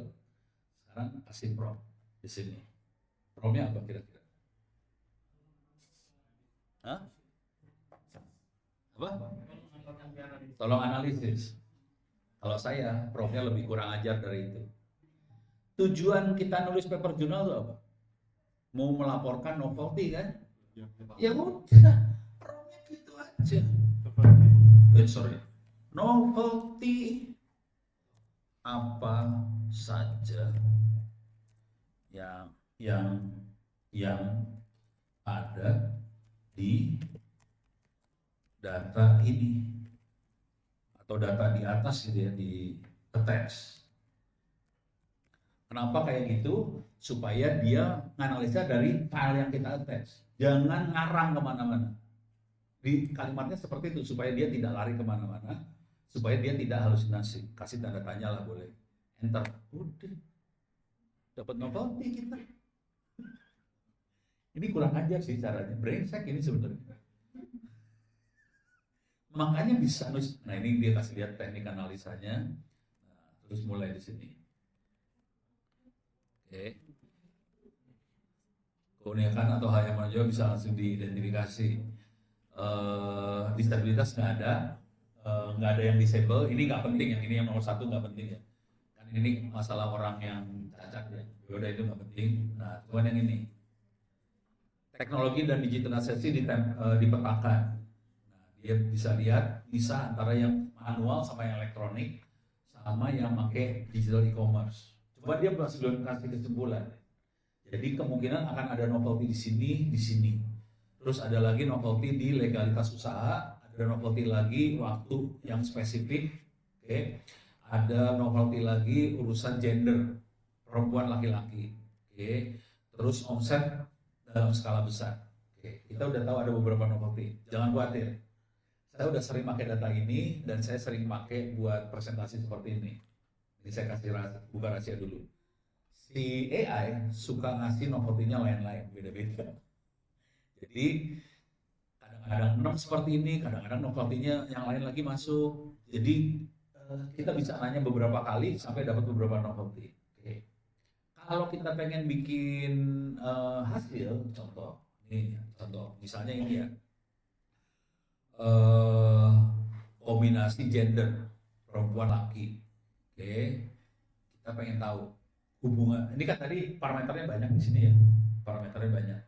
Sekarang kasih prompt di sini. Promnya apa kira-kira? Hah? Apa? Tolong analisis. Kalau saya, promnya lebih kurang ajar dari itu. Tujuan kita nulis paper jurnal itu apa? Mau melaporkan novelty kan? Ya udah, promnya gitu aja. Sorry. Novelty apa saja yang yang ada di data ini atau data di atas gitu ya, di attach. Kenapa kayak gitu? Supaya dia menganalisa dari file yang kita attach. Jangan ngarang kemana-mana. Di kalimatnya seperti itu supaya dia tidak lari kemana-mana, supaya dia tidak halusinasi. Kasih tanda tanya lah boleh. Enter. Udah. Dapat novelty kita. Ini kurang ajar sih caranya. Brengsek ini sebenarnya. Makanya bisa nulis. Nah ini dia kasih lihat teknik analisanya. Nah, terus mulai di sini. Oke. Keunikan atau hal yang menonjol bisa langsung diidentifikasi. Disabilitas nggak ada yang disable. Ini nggak penting, yang ini yang nomor 1 nggak penting ya. Kan ini masalah orang yang cacat ya. Udah itu nggak penting. Nah, cuman yang ini teknologi dan digitalisasi dipetakan. Nah, dia bisa lihat bisa antara yang manual sama yang elektronik sama yang pakai digital e-commerce. Coba dia masih belum kasih kesimpulan. Jadi kemungkinan akan ada novelty di sini. Terus ada lagi novelty di legalitas usaha, ada novelty lagi waktu yang spesifik, oke. Ada novelty lagi urusan gender, perempuan laki-laki, oke. Terus omset dalam skala besar, oke. Kita udah tahu ada beberapa novelty, jangan khawatir. Saya udah sering pakai data ini dan saya sering pakai buat presentasi seperti ini. Ini saya kasih buka rahasia dulu. Si AI suka ngasih novelty-nya lain-lain, beda-beda. Jadi kadang-kadang 6 seperti ini, kadang-kadang novelty-nya yang lain lagi masuk. Jadi kita bisa nanya beberapa kali sampai dapat beberapa novelty. Oke. Kalau kita pengen bikin hasil, contoh, misalnya ini ya, kombinasi gender perempuan laki. Oke, kita pengen tahu hubungan. Ini kan tadi parameternya banyak di sini ya, parameternya banyak.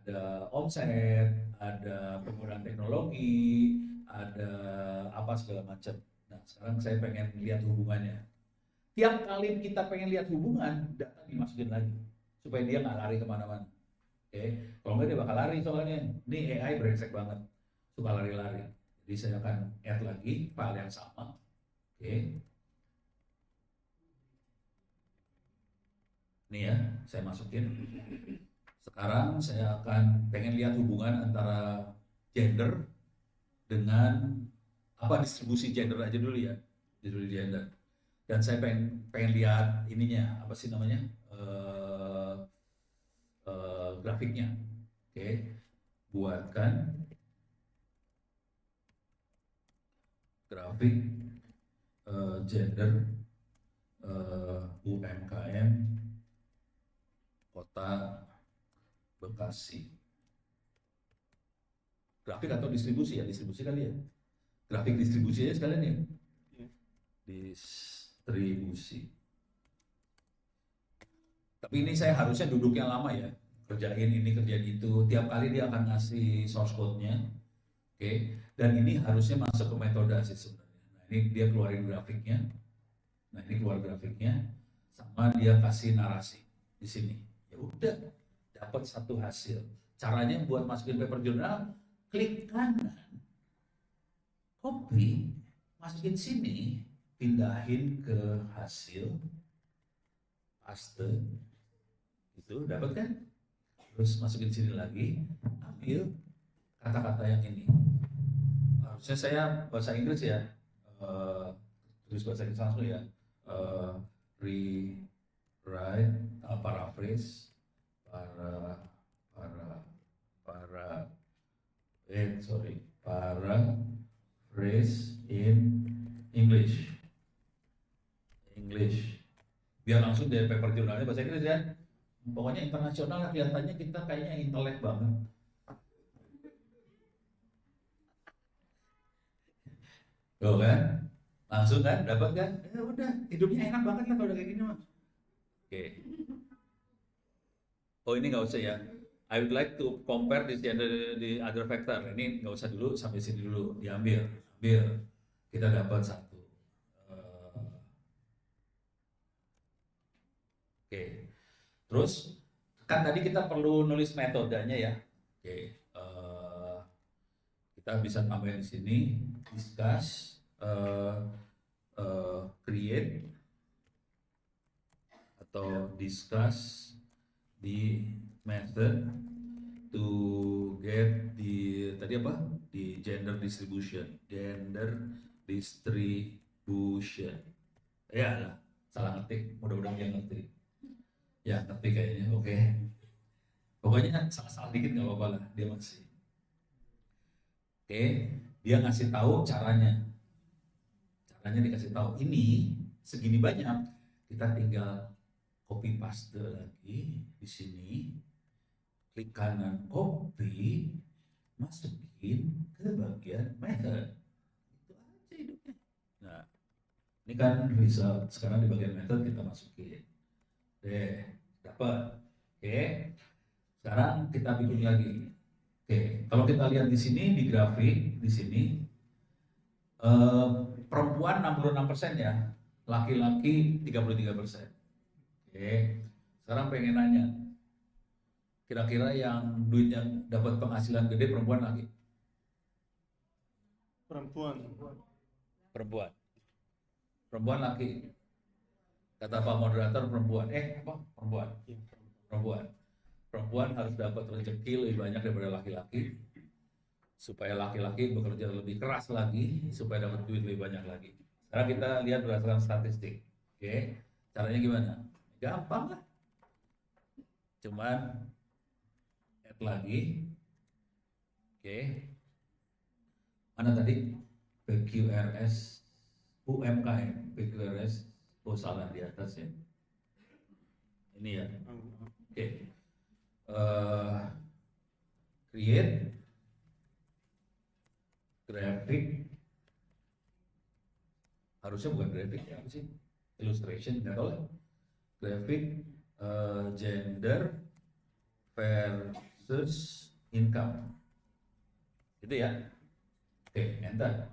Ada omset, ada penggunaan teknologi, ada apa segala macam. Nah, sekarang saya pengen lihat hubungannya. Tiap kali kita pengen lihat hubungan, data dimasukin lagi supaya dia nggak lari kemana-mana. Oke, kalau nggak dia bakal lari soalnya. Ini AI brengsek banget, suka lari-lari. Jadi saya akan add lagi file yang sama. Oke. Ini ya, saya masukin. Sekarang saya akan pengen lihat hubungan antara gender dengan apa, distribusi gender aja dulu ya, distribusi gender. Dan saya pengen lihat ininya, apa sih namanya, grafiknya. Oke, buatkan grafik gender UMKM Kota Bekasi. Grafik atau distribusi ya, distribusi kali ya. Grafik distribusi aja sekalian ya. Distribusi. Tapi ini saya harusnya duduk yang lama ya. Kerjain ini, kerjain itu. Tiap kali dia akan ngasih source code-nya. Oke. Dan ini harusnya masuk ke metode sih sebenarnya. Nah, ini dia keluarin grafiknya. Nah, ini keluar grafiknya. Sama dia kasih narasi di sini. Ya udah, dapat satu hasil. Caranya buat masukin paper jurnal, klik kanan, copy, masukin sini, pindahin ke hasil, paste, itu dapat kan? Terus masukin sini lagi, ambil kata-kata yang ini. Harusnya saya bahasa Inggris ya, tulis bahasa Inggris langsung ya, rewrite, paraphrase, paraphrase in English. Biar langsung dari paper jurnalnya bahasa Inggris ya. Pokoknya internasional kelihatannya kita kayaknya intelek banget. Tuh kan, langsung kan, dapat kan? Ya udah, hidupnya enak banget lah kalau udah kayak gini mah. Oke. Oh ini nggak usah ya. I would like to compare this the other factor. Ini nggak usah dulu, sampai sini dulu, diambil, ambil. Kita dapat satu. Oke. Terus kan tadi kita perlu nulis metodenya ya. Oke. Kita bisa tambahin di sini discuss, create atau discuss the method to get the tadi apa? Di gender distribution. Ya lah, salah ngetik. Mudah-mudahan dia ngerti. Ya ngerti kayaknya. Oke. Pokoknya salah-salah dikit nggak apa-apa lah. Dia masih. Oke. Dia ngasih tahu caranya. Caranya dikasih tahu. Ini segini banyak. Kita tinggal copy paste lagi di sini, klik kanan copy, masukin ke bagian method. Itu aja hidupnya. Nah, ini kan result. Sekarang di bagian method kita masukin. Dapat. Oke. Sekarang kita bikin lagi. Oke. Kalau kita lihat di sini di grafik di sini perempuan 66% ya, laki-laki 33%. Oke, sekarang pengen nanya, kira-kira yang duit yang dapat penghasilan gede perempuan lagi? Perempuan. Perempuan laki. Kata Pak Moderator perempuan. Perempuan. Perempuan harus dapat rezeki lebih banyak daripada laki-laki, supaya laki-laki bekerja lebih keras lagi, supaya dapat duit lebih banyak lagi. Sekarang kita lihat berdasarkan statistik. Oke, caranya gimana? Gampang lah. Cuman add lagi. Oke. Mana tadi? PQRS UMKM. PQRS. Oh salah di atas ya. Ini ya. Oke. Create graphic. Harusnya bukan graphic ya, apa sih? Illustration, nggak tahu lah. Graphic gender versus income. Gitu ya. Oke, enter.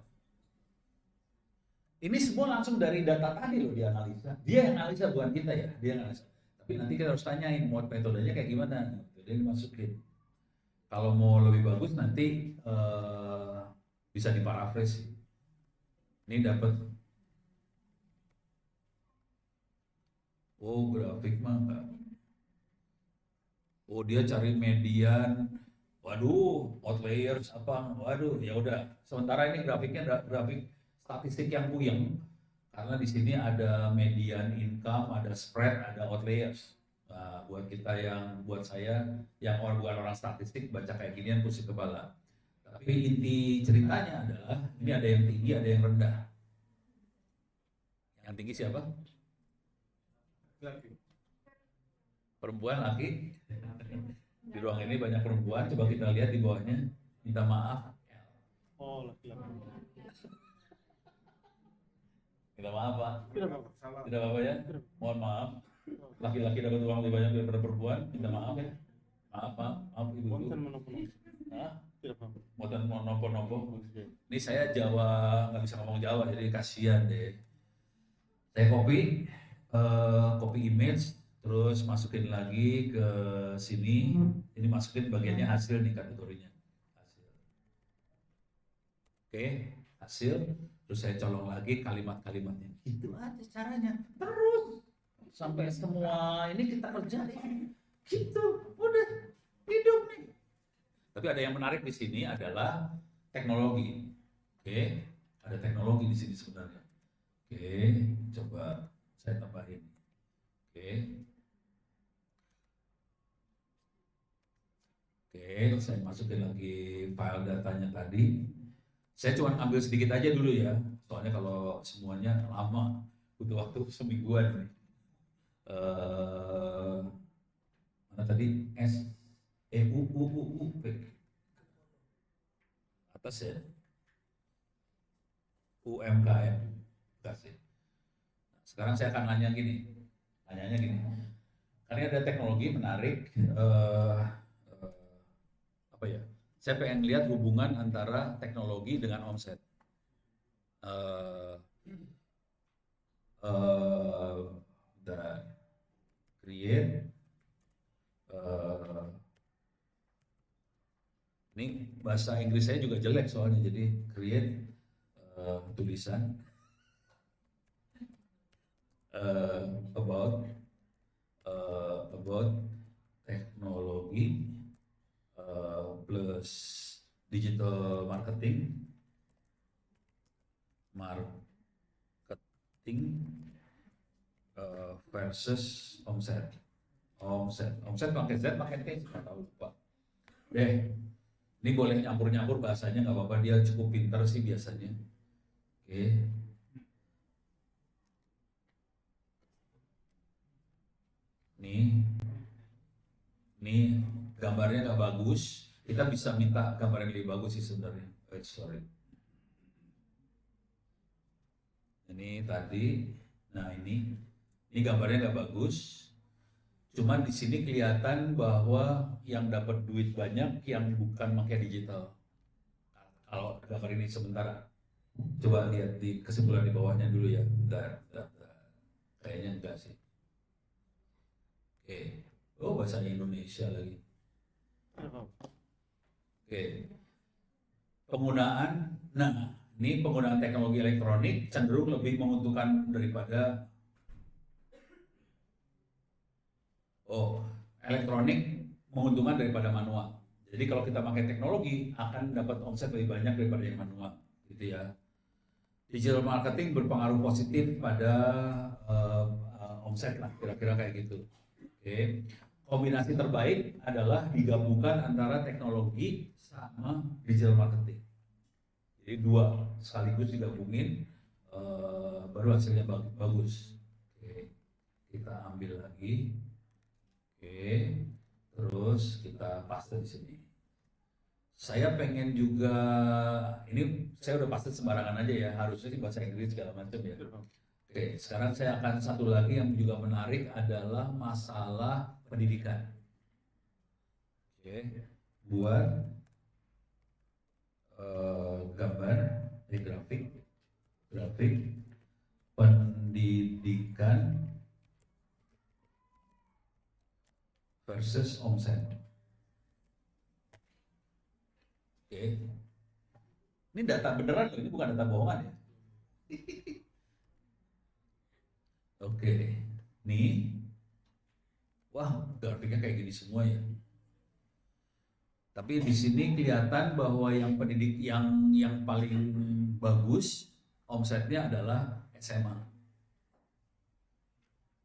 Ini semua langsung dari data tadi loh dia analisa. Dia yang analisa bukan kita ya, dia yang analisa. Tapi nanti kita harus tanyain mau metodenya kayak gimana. Dia dimasukin. Kalau mau lebih bagus nanti bisa diparaphrase. Ini dapat. Oh grafik mah enggak. Oh dia cari median. Waduh, outliers apa? Waduh, ya udah. Sementara ini grafiknya grafik statistik yang puyeng. Karena di sini ada median income, ada spread, ada outliers. Nah, buat saya yang bukan orang statistik baca kayak ginian pusing kepala. Tapi inti ceritanya adalah ini ada yang tinggi, ada yang rendah. Yang tinggi siapa? Laki. Perempuan, laki. Di ruang ini banyak perempuan. Coba kita lihat di bawahnya. Minta maaf. Oh, laki-laki. Minta maaf Pak. Tidak apa-apa. Salah. Tidak apa-apa ya. Mohon maaf. Laki-laki dapat uang lebih banyak daripada perempuan. Minta maaf ya. Maaf ibu. Konten monopono. Hah? Tidak apa-apa. Moten nopo-nopo. Ini saya Jawa nggak bisa ngomong Jawa jadi kasihan deh. Saya copy image, terus masukin lagi ke sini. Ini masukin bagiannya hasil nih kategorinya. Hasil. Oke, hasil. Terus saya colong lagi kalimat-kalimatnya. Gitu aja caranya. Terus sampai semua ini kita kerjain. Gitu, udah hidup nih. Tapi ada yang menarik di sini adalah teknologi. Oke, ada teknologi di sini sebenarnya. Oke, coba saya tambahin. Oke, saya masukin lagi file datanya tadi. Saya cuma ambil sedikit aja dulu ya, soalnya kalau semuanya lama, butuh waktu semingguan nih. Mana tadi S E U P atas ya, UMKM kasih. Sekarang saya akan nanya gini, nanyanya gini. Karena ada teknologi menarik, apa ya? Saya pengen lihat hubungan antara teknologi dengan omset. Dan create. Ini bahasa Inggris saya juga jelek soalnya, jadi create tulisan about teknologi plus digital marketing versus omset pakai Z pakai T nggak tahu, lupa deh. Ini boleh nyampur bahasanya, nggak apa-apa, dia cukup pintar sih biasanya. Oke. Nih gambarnya nggak bagus. Kita bisa minta gambar yang lebih bagus sih sebenarnya. Sorry. Ini tadi, nah ini gambarnya nggak bagus. Cuman di sini kelihatan bahwa yang dapat duit banyak yang bukan pakai digital. Kalau gambar ini sementara, coba lihat di kesimpulan di bawahnya dulu ya. Bentar. Kayaknya enggak sih. Oke. Oh, bahasa Indonesia lagi. Oke. Ini penggunaan teknologi elektronik cenderung lebih menguntungkan daripada elektronik menguntungkan daripada manual. Jadi kalau kita pakai teknologi akan dapat omset lebih banyak daripada yang manual, gitu ya. Digital marketing berpengaruh positif pada omset lah, kira-kira kayak gitu. Oke. Kombinasi terbaik adalah digabungkan antara teknologi sama digital marketing. Jadi dua sekaligus digabungin, baru hasilnya bagus. Oke. Kita ambil lagi. Oke, terus kita paste di sini. Saya pengen juga, ini saya udah paste sembarangan aja ya, harusnya sih bahasa Inggris segala macam ya. Oke, sekarang saya akan satu lagi yang juga menarik adalah masalah pendidikan. Oke, buat gambar di grafik pendidikan versus omset. Oke. Ini data beneran loh, ini bukan data bohongan ya. Oke. Nih. Wah, grafiknya kayak gini semua ya. Tapi di sini kelihatan bahwa yang paling bagus omsetnya adalah SMA.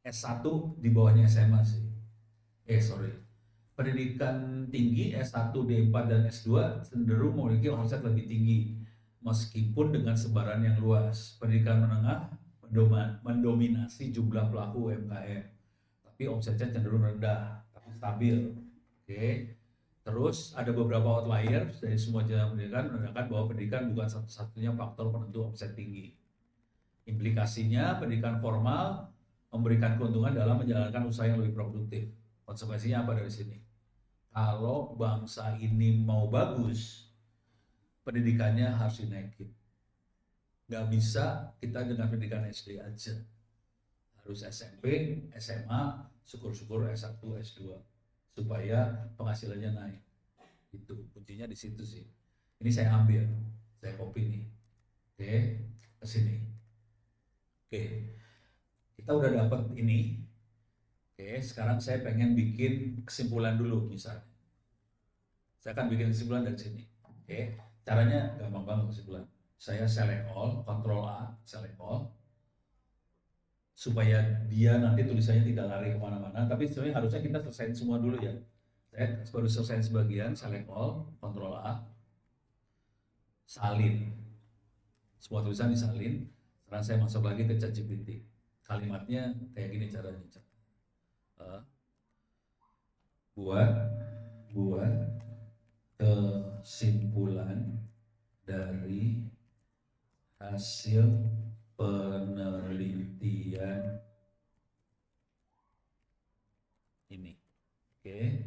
S1 di bawahnya SMA sih. Pendidikan tinggi S1, D4 dan S2 cenderung memiliki omset lebih tinggi meskipun dengan sebaran yang luas. Pendidikan menengah mendominasi jumlah pelaku UMKM, tapi omsetnya cenderung rendah tapi stabil. Oke. Terus ada beberapa outlier dari semua jenjang pendidikan menandakan bahwa pendidikan bukan satu-satunya faktor penentu omset tinggi. Implikasinya pendidikan formal memberikan keuntungan dalam menjalankan usaha yang lebih produktif. Konsekuensinya apa dari sini? Kalau bangsa ini mau bagus, pendidikannya harus dinaikin. Nggak bisa kita dengan pendidikan SD aja. Harus SMP, SMA, syukur-syukur S1, S2. Supaya penghasilannya naik. Itu kuncinya di situ sih. Ini saya ambil, saya copy nih. Oke, ke sini. Oke, kita udah dapat ini. Oke, sekarang saya pengen bikin kesimpulan dulu misalnya. Saya akan bikin kesimpulan dari sini. Oke, caranya gampang banget kesimpulan. Saya select all, Ctrl A, select all. Supaya dia nanti tulisannya tidak lari kemana-mana. Tapi sebenarnya harusnya kita selesaiin semua dulu ya. Saya baru selesai sebagian, select all, Ctrl A. Salin. Semua tulisan disalin. Sekarang saya masuk lagi ke ChatGPT. Kalimatnya kayak gini caranya. buat buat kesimpulan dari hasil penelitian ini. Oke.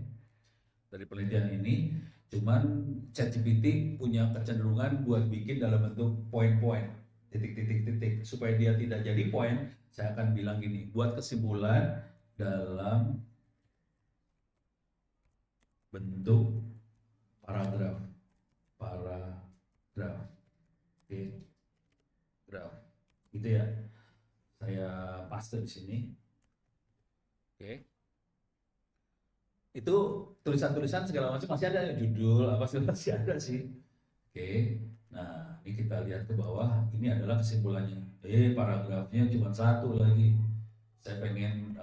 Dari penelitian ini, cuman ChatGPT punya kecenderungan buat bikin dalam bentuk poin-poin, titik-titik-titik. Supaya dia tidak jadi poin, saya akan bilang gini, buat kesimpulan dalam bentuk paragraf. Oke. Graf. Gitu ya. Saya paste di sini. Oke. Itu tulisan-tulisan segala macam masih ada, judul apa sih masih ada sih. Oke. Nah, ini kita lihat ke bawah, ini adalah kesimpulannya. Paragrafnya cuma satu lagi. Saya pengen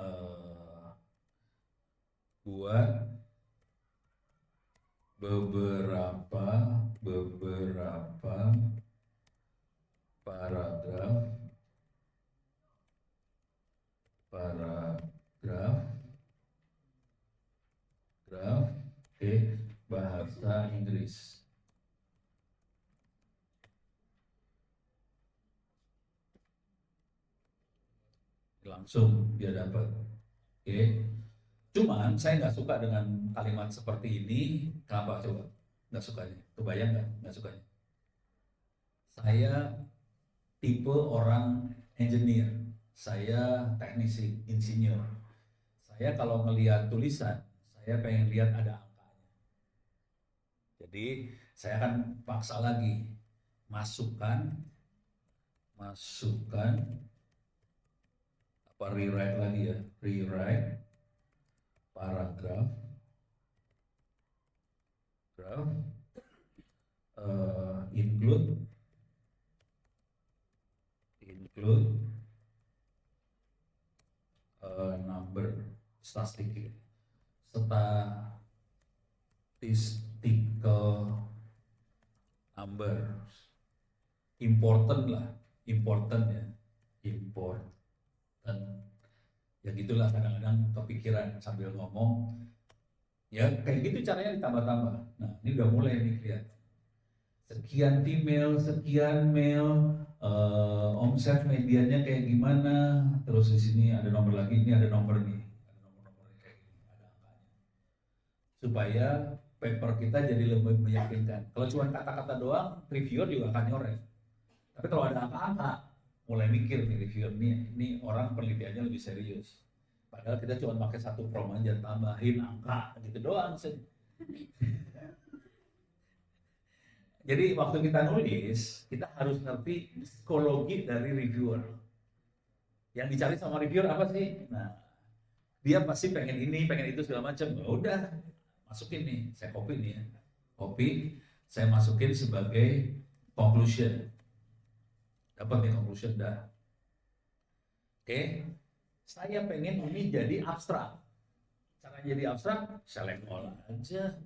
buat beberapa paragraf bahasa Inggris. Langsung dia dapat. Oke. Cuman saya nggak suka dengan kalimat seperti ini. Kenapa coba? Nggak sukanya. Kebayang nggak sukanya? Saya tipe orang engineer. Saya teknisi, insinyur. Saya kalau ngelihat tulisan, saya pengen lihat ada angkanya. Jadi saya akan paksa lagi. Masukkan rewrite lagi ya, rewrite paragraf include number statistical numbers, important ya, ya gitulah, kadang-kadang kepikiran sambil ngomong ya kayak gitu caranya ditambah-tambah. Nah ini udah mulai nih lihat, sekian female, sekian male, omset medianya kayak gimana, terus di sini ada nomor lagi, ini ada nomor nih, ada nomor-nomor kayak gini, ada angkanya, supaya paper kita jadi lebih meyakinkan. Kalau cuma kata-kata doang, reviewer juga akan nyorek. Tapi kalau ada angka-angka, mulai mikir nih reviewer ini orang penelitiannya lebih serius. Padahal kita cuma pakai satu prom aja, tambahin angka gitu doang sih. Jadi waktu kita nulis, kita harus ngerti psikologi dari reviewer. Yang dicari sama reviewer apa sih? Nah, dia pasti pengen ini, pengen itu segala macam. Ya udah, masukin nih, saya copy nih ya. Copy, saya masukin sebagai conclusion. Dapat nih conclusion dah. Oke, saya pengen ini jadi abstrak. Cara jadi abstrak, select all aja.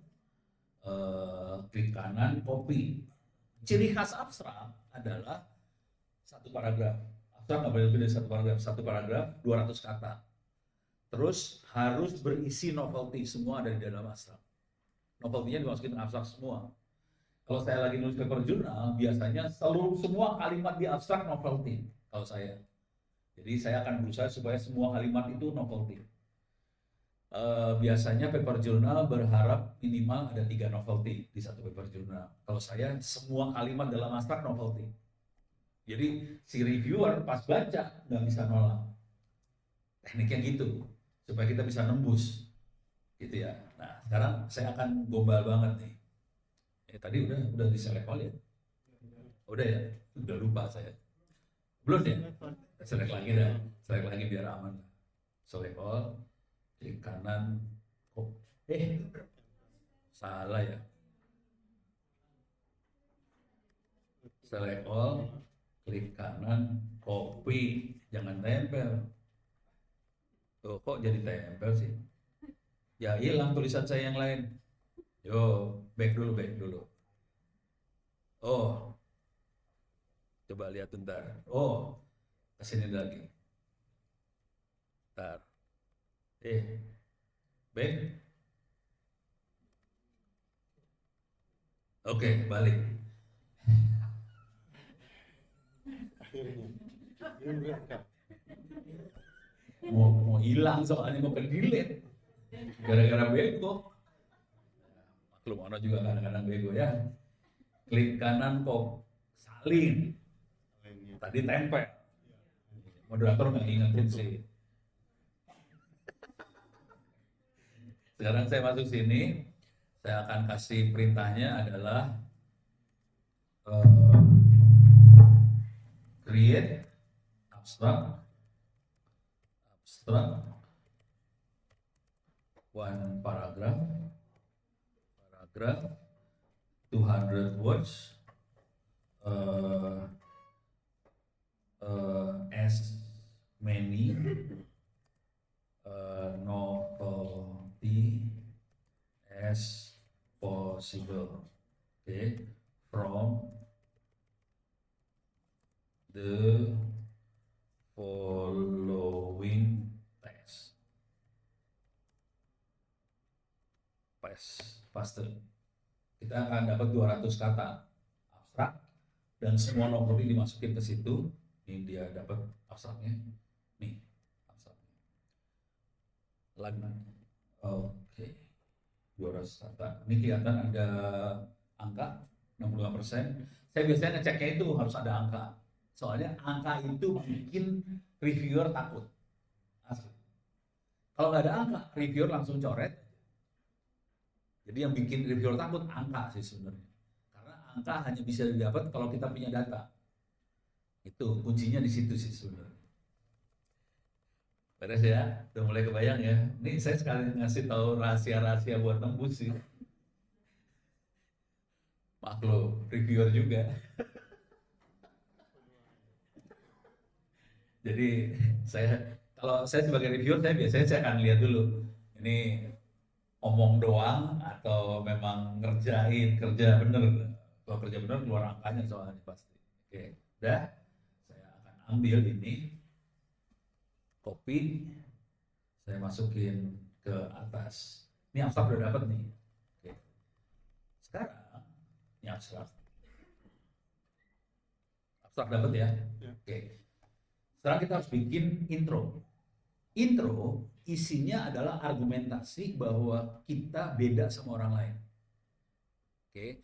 Klik kanan, copy. Ciri khas abstrak adalah satu paragraf. Abstrak nggak boleh lebih dari satu paragraf, 200 kata. Terus harus berisi novelty, semua ada di dalam abstrak. Novelty-nya dimasukin abstrak semua. Kalau saya lagi nulis paper jurnal, biasanya semua kalimat di abstrak novelty. Kalau saya. Jadi saya akan berusaha supaya semua kalimat itu novelty. Biasanya paper jurnal berharap minimal ada 3 novelty di satu paper jurnal. Kalau saya semua kalimat dalam abstrak novelty. Jadi si reviewer pas baca nggak bisa nolak. Tekniknya gitu supaya kita bisa nembus, gitu ya. Nah sekarang saya akan gombal banget nih. Tadi udah di select all ya? Udah ya? Udah lupa saya. Belum ya? Select lagi dah. Select lagi biar aman. Select all. Klik kanan, salah ya. Select all, klik kanan, copy, jangan tempel. Tuh, kok jadi tempel sih? Ya hilang tulisan saya yang lain. Yo, back dulu. Oh, coba lihat bentar. Oh, kesini lagi. Bentar. Back. Oke, balik. Akhirnya. Dia berangkat. Mau hilang soalnya mau ke-delete. Gara-gara bego. Maklum ono juga kadang-kadang bego ya. Klik kanan kok salin. Lainnya. Tadi tempel. Moderator nggak ingetin sih. Sekarang saya masuk sini. Saya akan kasih perintahnya adalah eh, create abstract one paragraph 200 words as many novelty as possible, okay, from the following text. Paste. Kita akan dapat 200 kata abstrak dan semua novel ini dimasukin ke situ. Ini dia dapat abstraknya. Nih, abstraknya. Lagi. Oke. 200 kata. Ini kelihatan ada angka 65%. Saya biasanya ngeceknya itu harus ada angka. Soalnya angka itu bikin reviewer takut. Asli. Kalau nggak ada angka, reviewer langsung coret. Jadi yang bikin reviewer takut angka sih sebenarnya. Karena angka hanya bisa didapat kalau kita punya data. Itu kuncinya di situ sih sebenarnya. Beres ya, udah mulai kebayang ya. Ini saya sekali ngasih tahu rahasia-rahasia buat tembus sih. Maklum, reviewer juga. Jadi kalau saya sebagai reviewer, saya akan lihat dulu ini omong doang atau memang kerja bener. Kalau kerja bener keluar angkanya soalnya pasti. Oke, udah. Saya akan ambil ini, copy, saya masukin ke atas. Ini abstrak udah dapat nih. Oke. Sekarang ini abstrak dapat ya. Oke. Sekarang kita harus bikin intro. Intro isinya adalah argumentasi bahwa kita beda sama orang lain. Oke.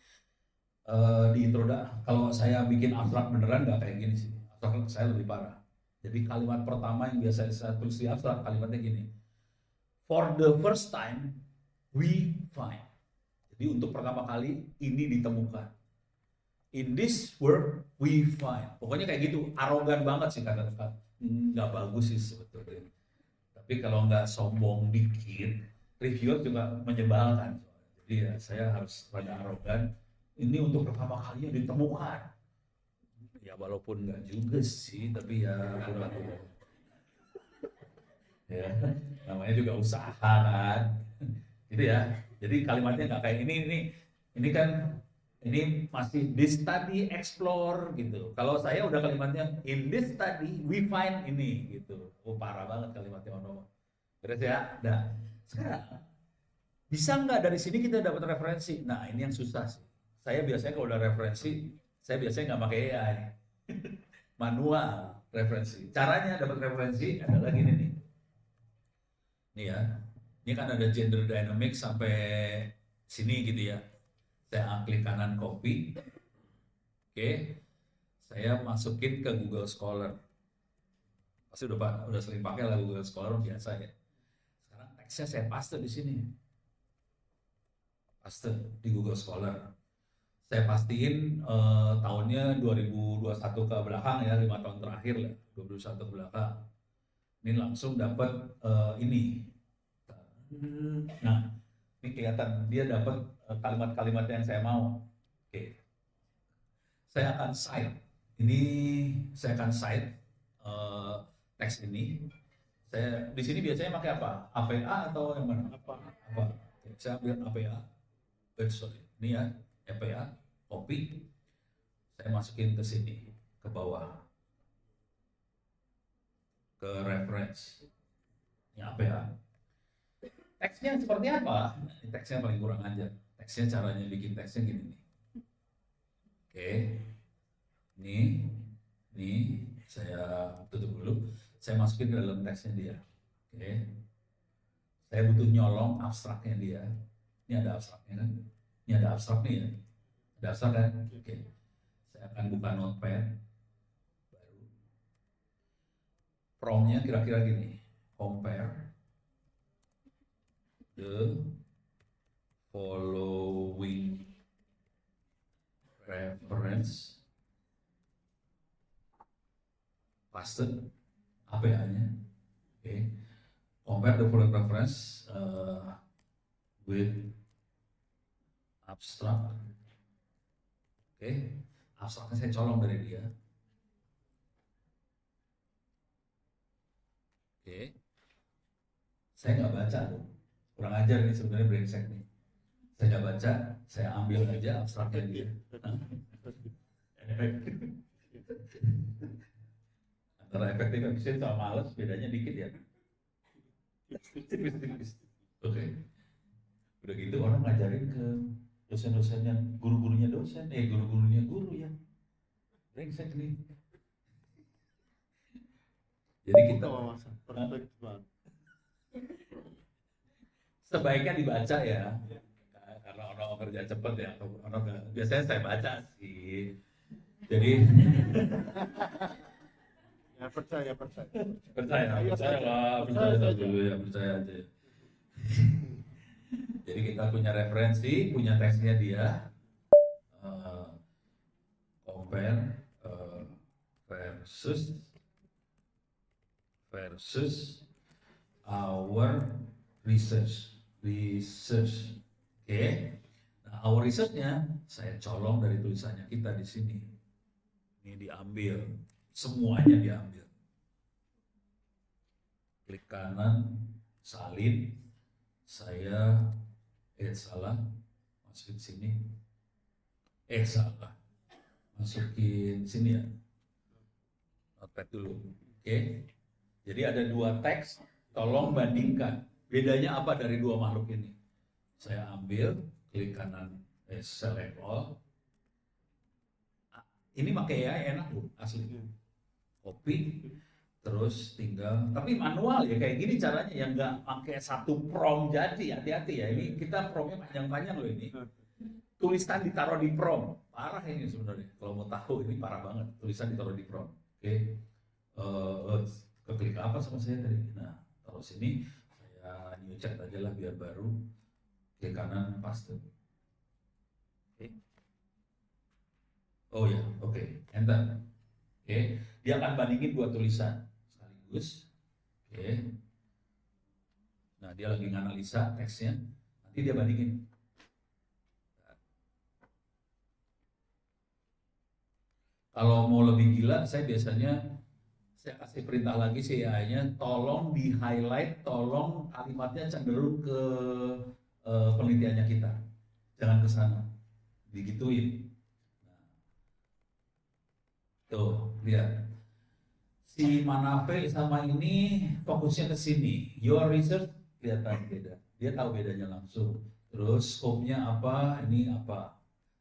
Di intro kalau saya bikin abstrak beneran nggak kayak gini sih. Abstrak saya lebih parah. Jadi kalimat pertama yang biasa saya tulis di abstrak kalimatnya gini. For the first time we find. Jadi untuk pertama kali ini ditemukan. In this world we find. Pokoknya kayak gitu, arogan banget sih kata-kata. Nggak bagus sih sebetulnya. Tapi kalau nggak sombong dikit, reviewer juga menyebalkan. Jadi ya saya harus rada arogan. Ini untuk pertama kalinya ditemukan. Ya walaupun nggak juga sih, tapi ya ya namanya juga usaha kan. Gitu ya. Jadi kalimatnya nggak kayak ini kan. Ini masih this study explore gitu. Kalau saya udah kalimatnya in this study we find ini gitu. Oh parah banget kalimatnya Ono. Terus ya, nah sekarang bisa nggak dari sini kita dapat referensi? Nah ini yang susah sih. Saya biasanya kalau udah referensi, saya biasanya nggak pakai AI, manual referensi. Caranya dapat referensi adalah gini nih. Nih ya, ini kan ada gender dynamic sampai sini gitu ya. Saya klik kanan copy, oke, saya masukin ke Google Scholar. Pasti udah sering pakai lah Google Scholar biasa ya. Sekarang teksnya saya paste di sini, paste di Google Scholar. Saya pastiin tahunnya 2021 ke belakang ya, 5 tahun terakhir lah, 2021 ke belakang. Ini langsung dapat ini. Nah, ini kelihatan dia dapat kalimat-kalimat yang saya mau. Oke. Saya akan cite. Ini saya akan cite teks ini. Saya di sini biasanya pakai apa? APA atau yang mana? Apa? Oke, saya ambil APA. Sorry. Ini ya, APA, copy. Saya masukin ke sini, ke bawah. Ke reference. Ini APA. Teksnya seperti apa? Teksnya paling kurang ajar. Teksnya caranya bikin teksnya gini nih. Oke, ini saya tutup dulu. Saya masukin ke dalam teksnya dia. Oke, saya butuh nyolong abstraknya dia. Ini ada abstraknya kan? Ini ada abstrak nih ya. Ada abstrak kan? Oke, saya akan buka notepad baru. Promptnya kira-kira gini. Compare the following reference, paste APA-nya. Okay. Compare the following reference with abstract. Okay. Abstraknya saya colong dari dia. Okay. Saya nggak baca tuh, kurang ajar nih sebenarnya, brengsek nih. Saya nggak baca, saya ambil aja abstraknya dia. Antara efektif efisien sama males bedanya dikit ya. Oke. Udah gitu orang ngajarin ke dosen-dosennya, guru-gurunya dosen, guru-gurunya guru ya. Brengsek nih. Jadi kita sebaiknya dibaca ya, karena orang kerja cepet ya. Biasanya saya baca sih. Jadi Ya percaya. percaya dulu ya, percaya aja. Jadi kita punya referensi, punya teksnya dia, compare versus our research. Oke. Nah, our researchnya saya colong dari tulisannya kita di sini. Ini diambil, semuanya diambil. Klik kanan, salin. Saya salah, masukin sini. Salah, masukin sini ya. Notepad dulu. Oke. Jadi ada dua teks, tolong bandingkan. Bedanya apa dari dua makhluk ini? Saya ambil, klik kanan, select all. Ini pakai AI enak loh, asli. Copy, terus tinggal. Tapi manual ya, kayak gini caranya, yang nggak pakai satu prompt jadi. Hati-hati ya, ini kita promptnya panjang-panjang loh ini. Tulisan ditaruh di prompt, parah ini sebenarnya. Kalau mau tahu ini parah banget, tulisan ditaruh di prompt. Oke. Keklik apa sama saya tadi? Nah, taruh sini. Saya new chat aja lah biar baru. Klik kanan, paste. Oke. Oh ya, oke. Enter. Oke. Dia akan bandingin dua tulisan sekaligus. Oke. Nah, dia lagi nganalisa teksnya. Nanti dia bandingin. Kalau mau lebih gila, saya biasanya saya kasih perintah lagi si AI-nya, tolong di highlight, tolong kalimatnya cenderung ke penelitiannya kita, jangan ke sana, digituin. Tuh, lihat. Si Manafe sama ini fokusnya ke sini. Your research kelihatan beda. Dia tahu bedanya langsung. Terus scope-nya apa, ini apa.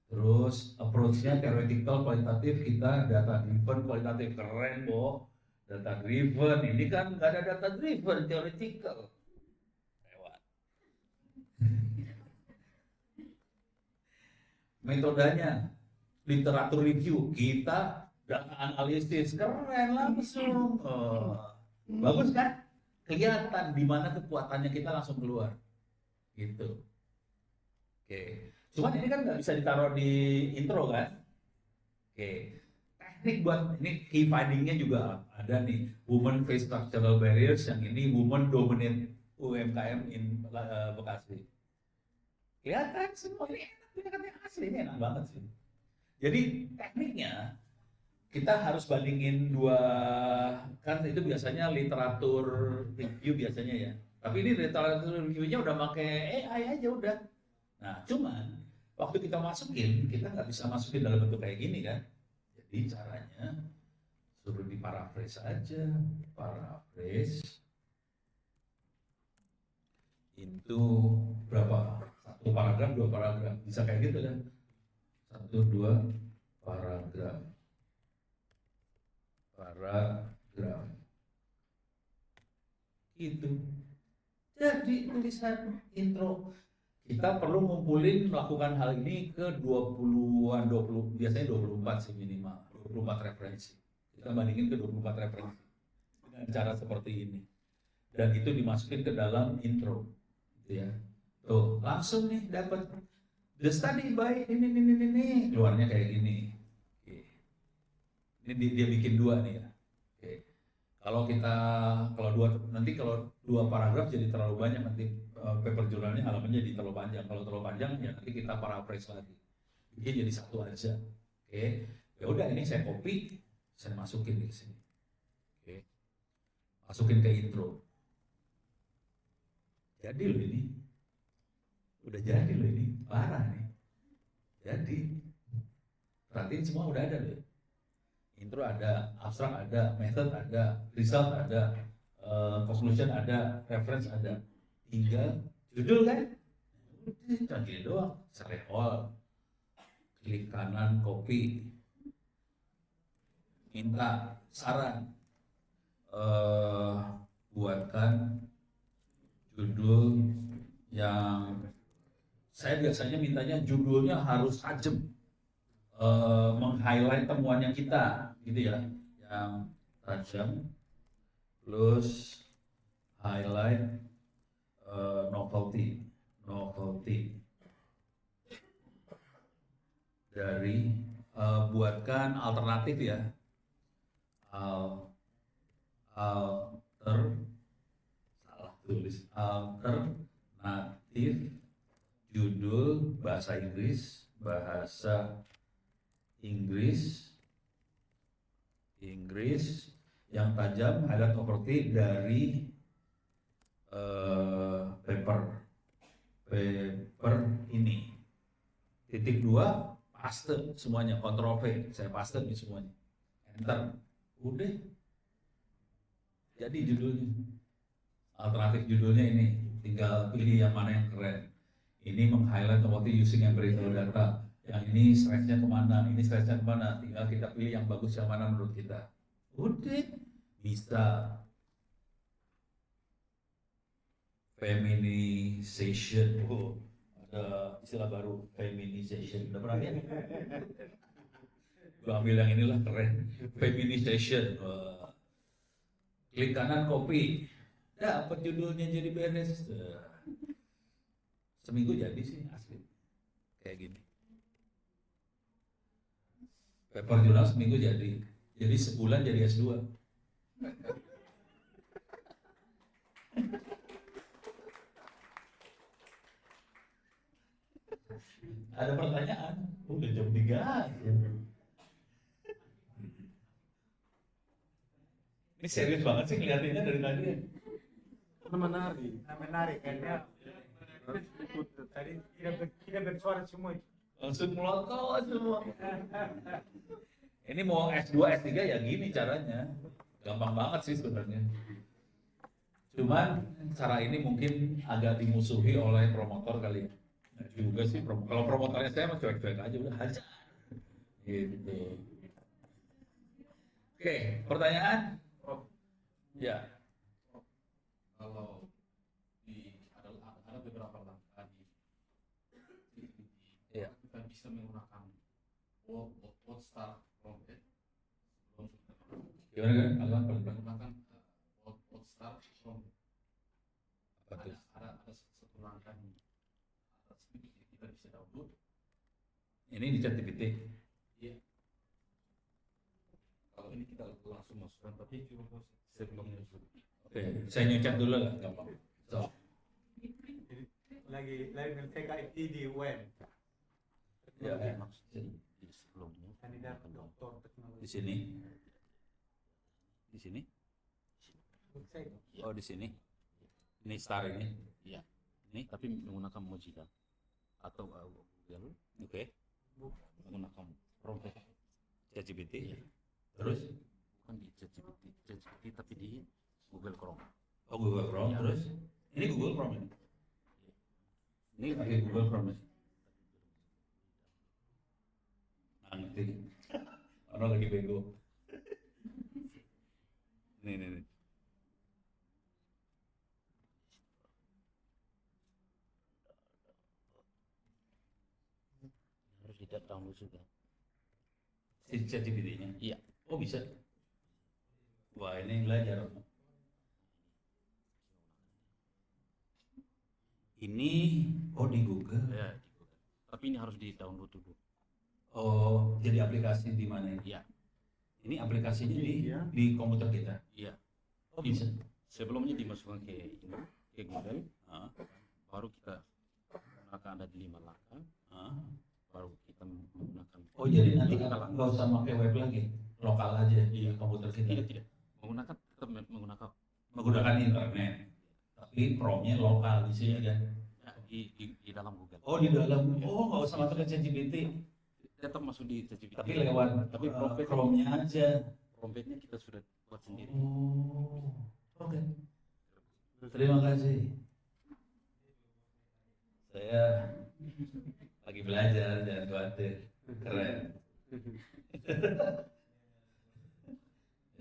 Terus approach-nya theoretical, kualitatif, kita data driven, kualitatif. Keren, Bo. Data driven, ini kan nggak ada data driven, theoretical. Lewat. Metodenya, literatur review, kita data analisis, keren langsung. Bagus kan? Kelihatan di mana kekuatannya kita langsung keluar. Gitu. Oke. Cuman ini kan nggak bisa ditaruh di intro kan? Oke. Teknik buat ini key findingnya juga ada nih. Women face structural barriers, yang ini women dominate UMKM in Bekasi. Kelihatan semua ini enak, kelihatan asli, ini enak banget sih. Jadi tekniknya kita harus bandingin dua, kan itu biasanya literatur review biasanya ya. Tapi ini literatur review-nya udah pakai AI aja udah. Nah, cuman waktu kita masukin, kita nggak bisa masukin dalam bentuk kayak gini kan. Jadi caranya suruh di paraphrase aja, paraphrase into berapa? Satu paragraf, dua paragraf, bisa kayak gitu kan? 1, 2, paragraf. Paragraf. Itu. Jadi tulisan intro. Kita perlu ngumpulin melakukan hal ini ke 20-an, 20, biasanya 24 sih minimal, 24 referensi. Kita bandingin ke 24 referensi dengan cara seperti ini. Dan itu dimasukin ke dalam intro. Gitu ya. Tuh, langsung nih dapat the study by ini. Keluarnya kayak gini. Oke. Ini dia bikin dua nih ya. Oke. Kalau kalau dua paragraf jadi terlalu banyak nanti paper jurnalnya halamannya jadi terlalu panjang. Kalau terlalu panjang ya nanti kita paraphrase lagi. Bikin jadi satu aja. Oke. Ya udah ini saya copy, saya masukin di sini. Oke. Masukin ke intro. Jadi loh ini. Udah jadi loh ini. Parah nih. Jadi perhatiin semua udah ada loh. Intro ada, abstrak ada, method ada, result ada, conclusion ada, reference ada. Tinggal judul kan? Udah gini doang. Select all. Klik kanan, copy. Minta saran. Buatkan judul yang saya biasanya mintanya judulnya harus tajam. Meng-highlight temuannya kita gitu ya, yang tajam, plus highlight novelty dari buatkan alternatif ya, alternatif judul bahasa Inggris yang tajam, highlight property dari paper ini. Titik 2 paste semuanya, Ctrl V, saya paste nih semuanya, enter, udah jadi judulnya. Alternatif judulnya ini, tinggal pilih yang mana yang keren. Ini meng-highlight property using empirical data. Yang ini stretch-nya kemana, ini stretch-nya kemana, tinggal kita pilih yang bagus yang mana menurut kita. Udah, bisa. Feminization, ada istilah baru, feminization. Udah pernah lihat? Gua ambil yang inilah keren, feminization. Klik kanan copy, dapat judulnya jadi beres. Seminggu jadi sih asli, kayak gini. Paper jurnal seminggu jadi sebulan jadi S2. Ada pertanyaan? Udah jam 3. Ini serius banget sih ngeliatinnya dari tadi. Menarik karena tadi tidak bersuara semua. Langsung melontot semua. Ini mau S2, S3 ya gini caranya. Gampang banget sih sebenarnya. Cuman cara ini mungkin agak dimusuhi oleh promotor kali ya. Nah, juga sih, kalau promotornya saya mah cuek-cuek aja udah hajar. Gitu. Oke, pertanyaan? Ya. Kalau ada beberapa langkah Iya. kita bisa menggunakan what start from it Gimana kan? Agak menggunakan what start from it. apa tuh? Ada satu langkah yang kita bisa download. Ini di ChatGPT. Iya. Kalau ini kita langsung masukkan tapi cuma sebelumnya dulu. Oke, saya nyucat dulu lah, gampang. So, Lagi ngetek ITD web. ya, Jadi sebelumnya Kandidat doktor teknologi. di sini. Di sini? Website. Oh, di sini. Ini star ini. Iya. Ini. Tapi menggunakan Mozilla atau Google Oke. menggunakan prompt ChatGPT. Iya. Terus? bukan di ChatGPT tapi di Google Chrome. Oh, Google Chrome. Iya. Terus? Ini Google Chrome ini. Ini pakai Google Chrome. Nah, ngerti. Orang lagi bego. Nih. Harus tidak download juga. Si ChatGPT-nya. Iya. Oh bisa. Wah ini belajar. Ini di Google. Ya, di Google. Tapi ini harus di download dulu. Oh jadi aplikasi di mana ini? Iya. Ini aplikasinya Iya. di komputer kita. Iya. Oh bisa. Sebelumnya dimasukkan ke Google, Ah, baru kita menggunakan ada di 5 langkah, ah. baru kita menggunakan. Oh jadi nanti nggak usah pakai web lagi, lokal aja di komputer kita. Tidak. Menggunakan tetap Menggunakan internet, tapi promnya lokal di sini kan. ya, di dalam Google. Oh di dalam. Oh nggak usah masuk ke ChatGPT, Tetap masuk di ChatGPT. tapi lewat tapi prompt Chrome-nya aja. promptnya kita sudah buat sendiri. Oh, oke. Terima kasih. Saya lagi belajar, jangan khawatir. Keren.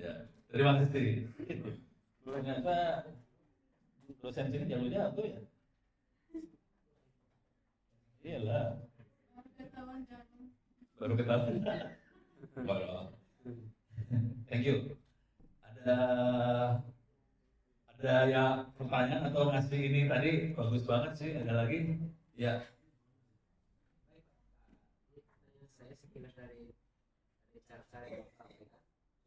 Ya, terima kasih. Ternyata dosen sini jauh-jauh ya. Iyalah. Baru ketahuan. Baru. Thank you. Ada ya pertanyaan atau ngasih ini tadi bagus banget sih. Ada lagi? Ya. Saya sekilas dari cara-cara yang kita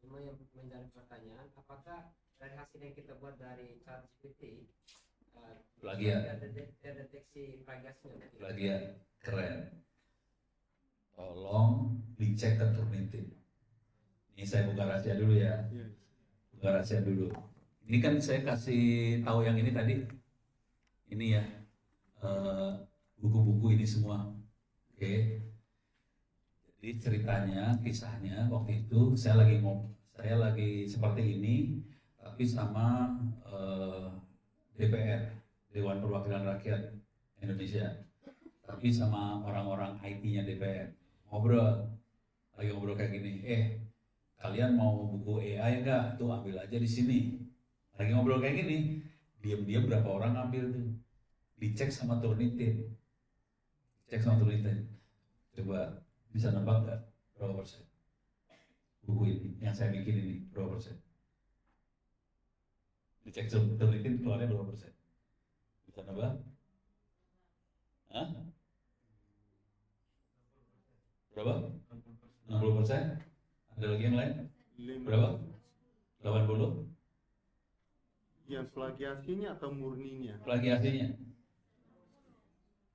cuma yang menjadi pertanyaan apakah dari hasil yang kita buat dari ChatGPT Plagiat. terdeteksi plagiasnya Plagiat. Keren. Tolong dicek ke Turnitin. Ini saya buka rahasia dulu ya. Iya. Buka rahasia dulu. Ini kan saya kasih tahu yang ini tadi. Ini ya. Buku-buku ini semua. Oke. Jadi ceritanya, kisahnya waktu itu saya lagi seperti ini, tapi sama DPR, Dewan Perwakilan Rakyat Indonesia, tapi sama orang-orang IT-nya DPR lagi ngobrol kayak gini. Kalian mau buku AI enggak? Tuh ambil aja di sini. Lagi ngobrol kayak gini, diam-diam berapa orang ambil tuh? Dicek sama Turnitin. Coba bisa nebak nggak berapa persen? Buku ini yang saya bikin ini berapa persen? Dicek Turnitin keluarnya berapa persen? Bisa nebak? Hah? Berapa? 60%? Ada lagi yang lain? Berapa? 80? Yang plagiasinya atau murninya? Plagiasinya?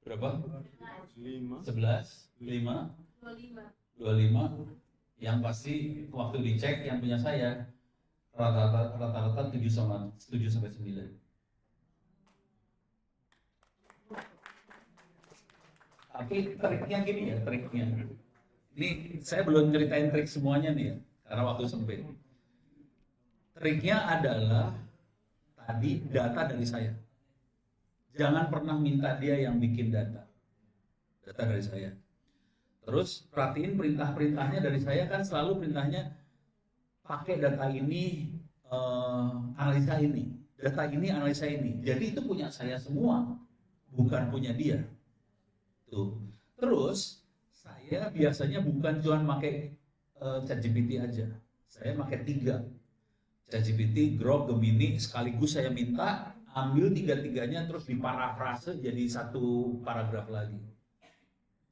Berapa? 5. 11? 5? 25? Yang pasti waktu dicek yang punya saya rata-rata 7 sampai 9. Tapi triknya gini ya, triknya. Ini saya belum ceritain trik semuanya nih ya, karena waktu sempit. Triknya adalah tadi data dari saya. Jangan pernah minta dia yang bikin data. Data dari saya. Terus perhatiin perintah-perintahnya dari saya kan selalu perintahnya pakai data ini, analisa ini. Data ini, analisa ini. Jadi itu punya saya semua, bukan punya dia. Tuh. Terus saya biasanya bukan cuma pakai ChatGPT aja. Saya pakai 3. ChatGPT, Grok, Gemini, sekaligus saya minta ambil 3-tiganya terus diparafrase jadi satu paragraf lagi.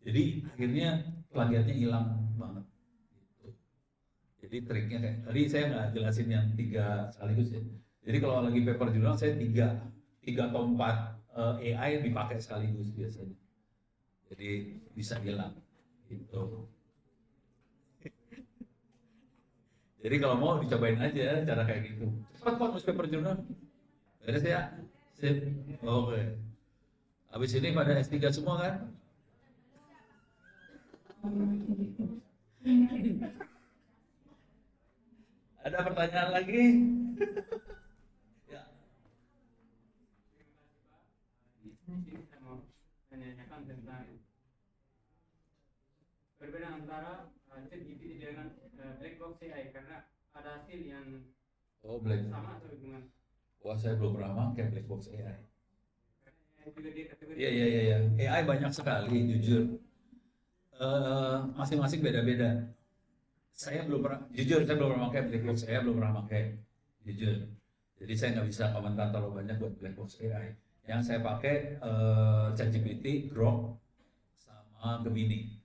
Jadi akhirnya plagiatnya hilang banget. Gitu. Jadi triknya kayak tadi saya nggak jelasin yang 3 sekaligus ya. Jadi kalau lagi paper jurnal saya 3 atau 4 AI dipakai sekaligus biasanya. Jadi bisa hilang. Gitu. Jadi kalau mau dicobain aja cara kayak gitu. Cepat kok nulis paper jurnal. Beres ya? Sip. Oke. Habis ini pada S3 semua kan? Ada pertanyaan lagi? Ya. Saya mau menanyakan tentang perbedaan antara ChatGPT dengan black box AI karena ada hasil yang Oh, black. sama atau gimana? Wah, saya belum pernah pakai black box AI. Karena juga dia kategori Iya. AI banyak sekali, jujur. Masing-masing beda-beda. Saya belum pernah, jujur saya belum pernah pakai black box AI, belum pernah pakai, jujur. Jadi saya nggak bisa komentar terlalu banyak buat black box AI. Yang saya pakai ChatGPT, Grok, sama Gemini.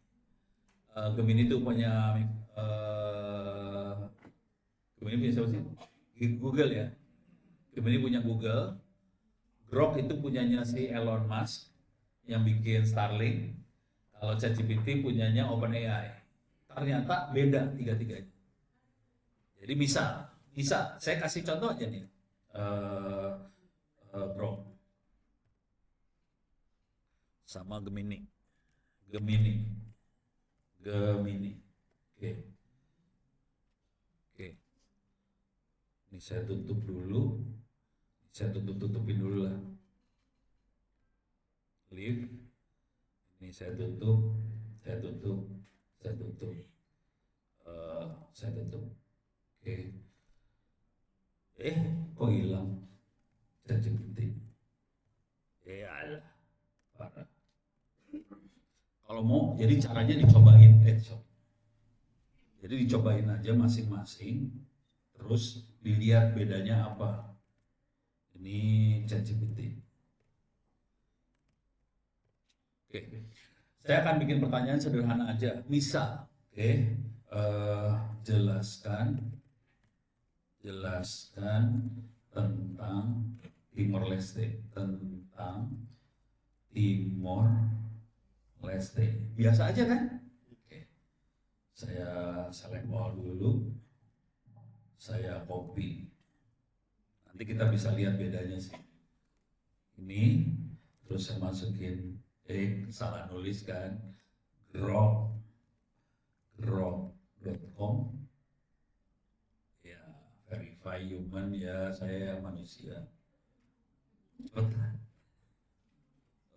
Gemini itu punya Gemini punya siapa sih? Google ya. Gemini punya Google. Grok itu punyanya si Elon Musk yang bikin Starlink. Kalau ChatGPT punyanya OpenAI. Ternyata beda tiga-tiganya. Jadi bisa. Saya kasih contoh aja nih. Grok sama Gemini. Oke. Ini saya tutup dulu. Saya tutupin dulu lah. Leave. Ini saya tutup. Saya tutup. Oke. Kok hilang? ChatGPT. Alah, parah. Kalau mau, jadi caranya dicobain. Jadi dicobain aja masing-masing. Terus dilihat bedanya apa. Ini ChatGPT. Oke. Saya akan bikin pertanyaan sederhana aja. Misal, jelaskan tentang Timor Leste. Biasa aja kan? Oke. Saya select all dulu. Saya copy. Nanti kita bisa lihat bedanya sih. Ini terus saya masukin salah nulis kan. grok.com. Ya, verify human ya, saya manusia. Cepet.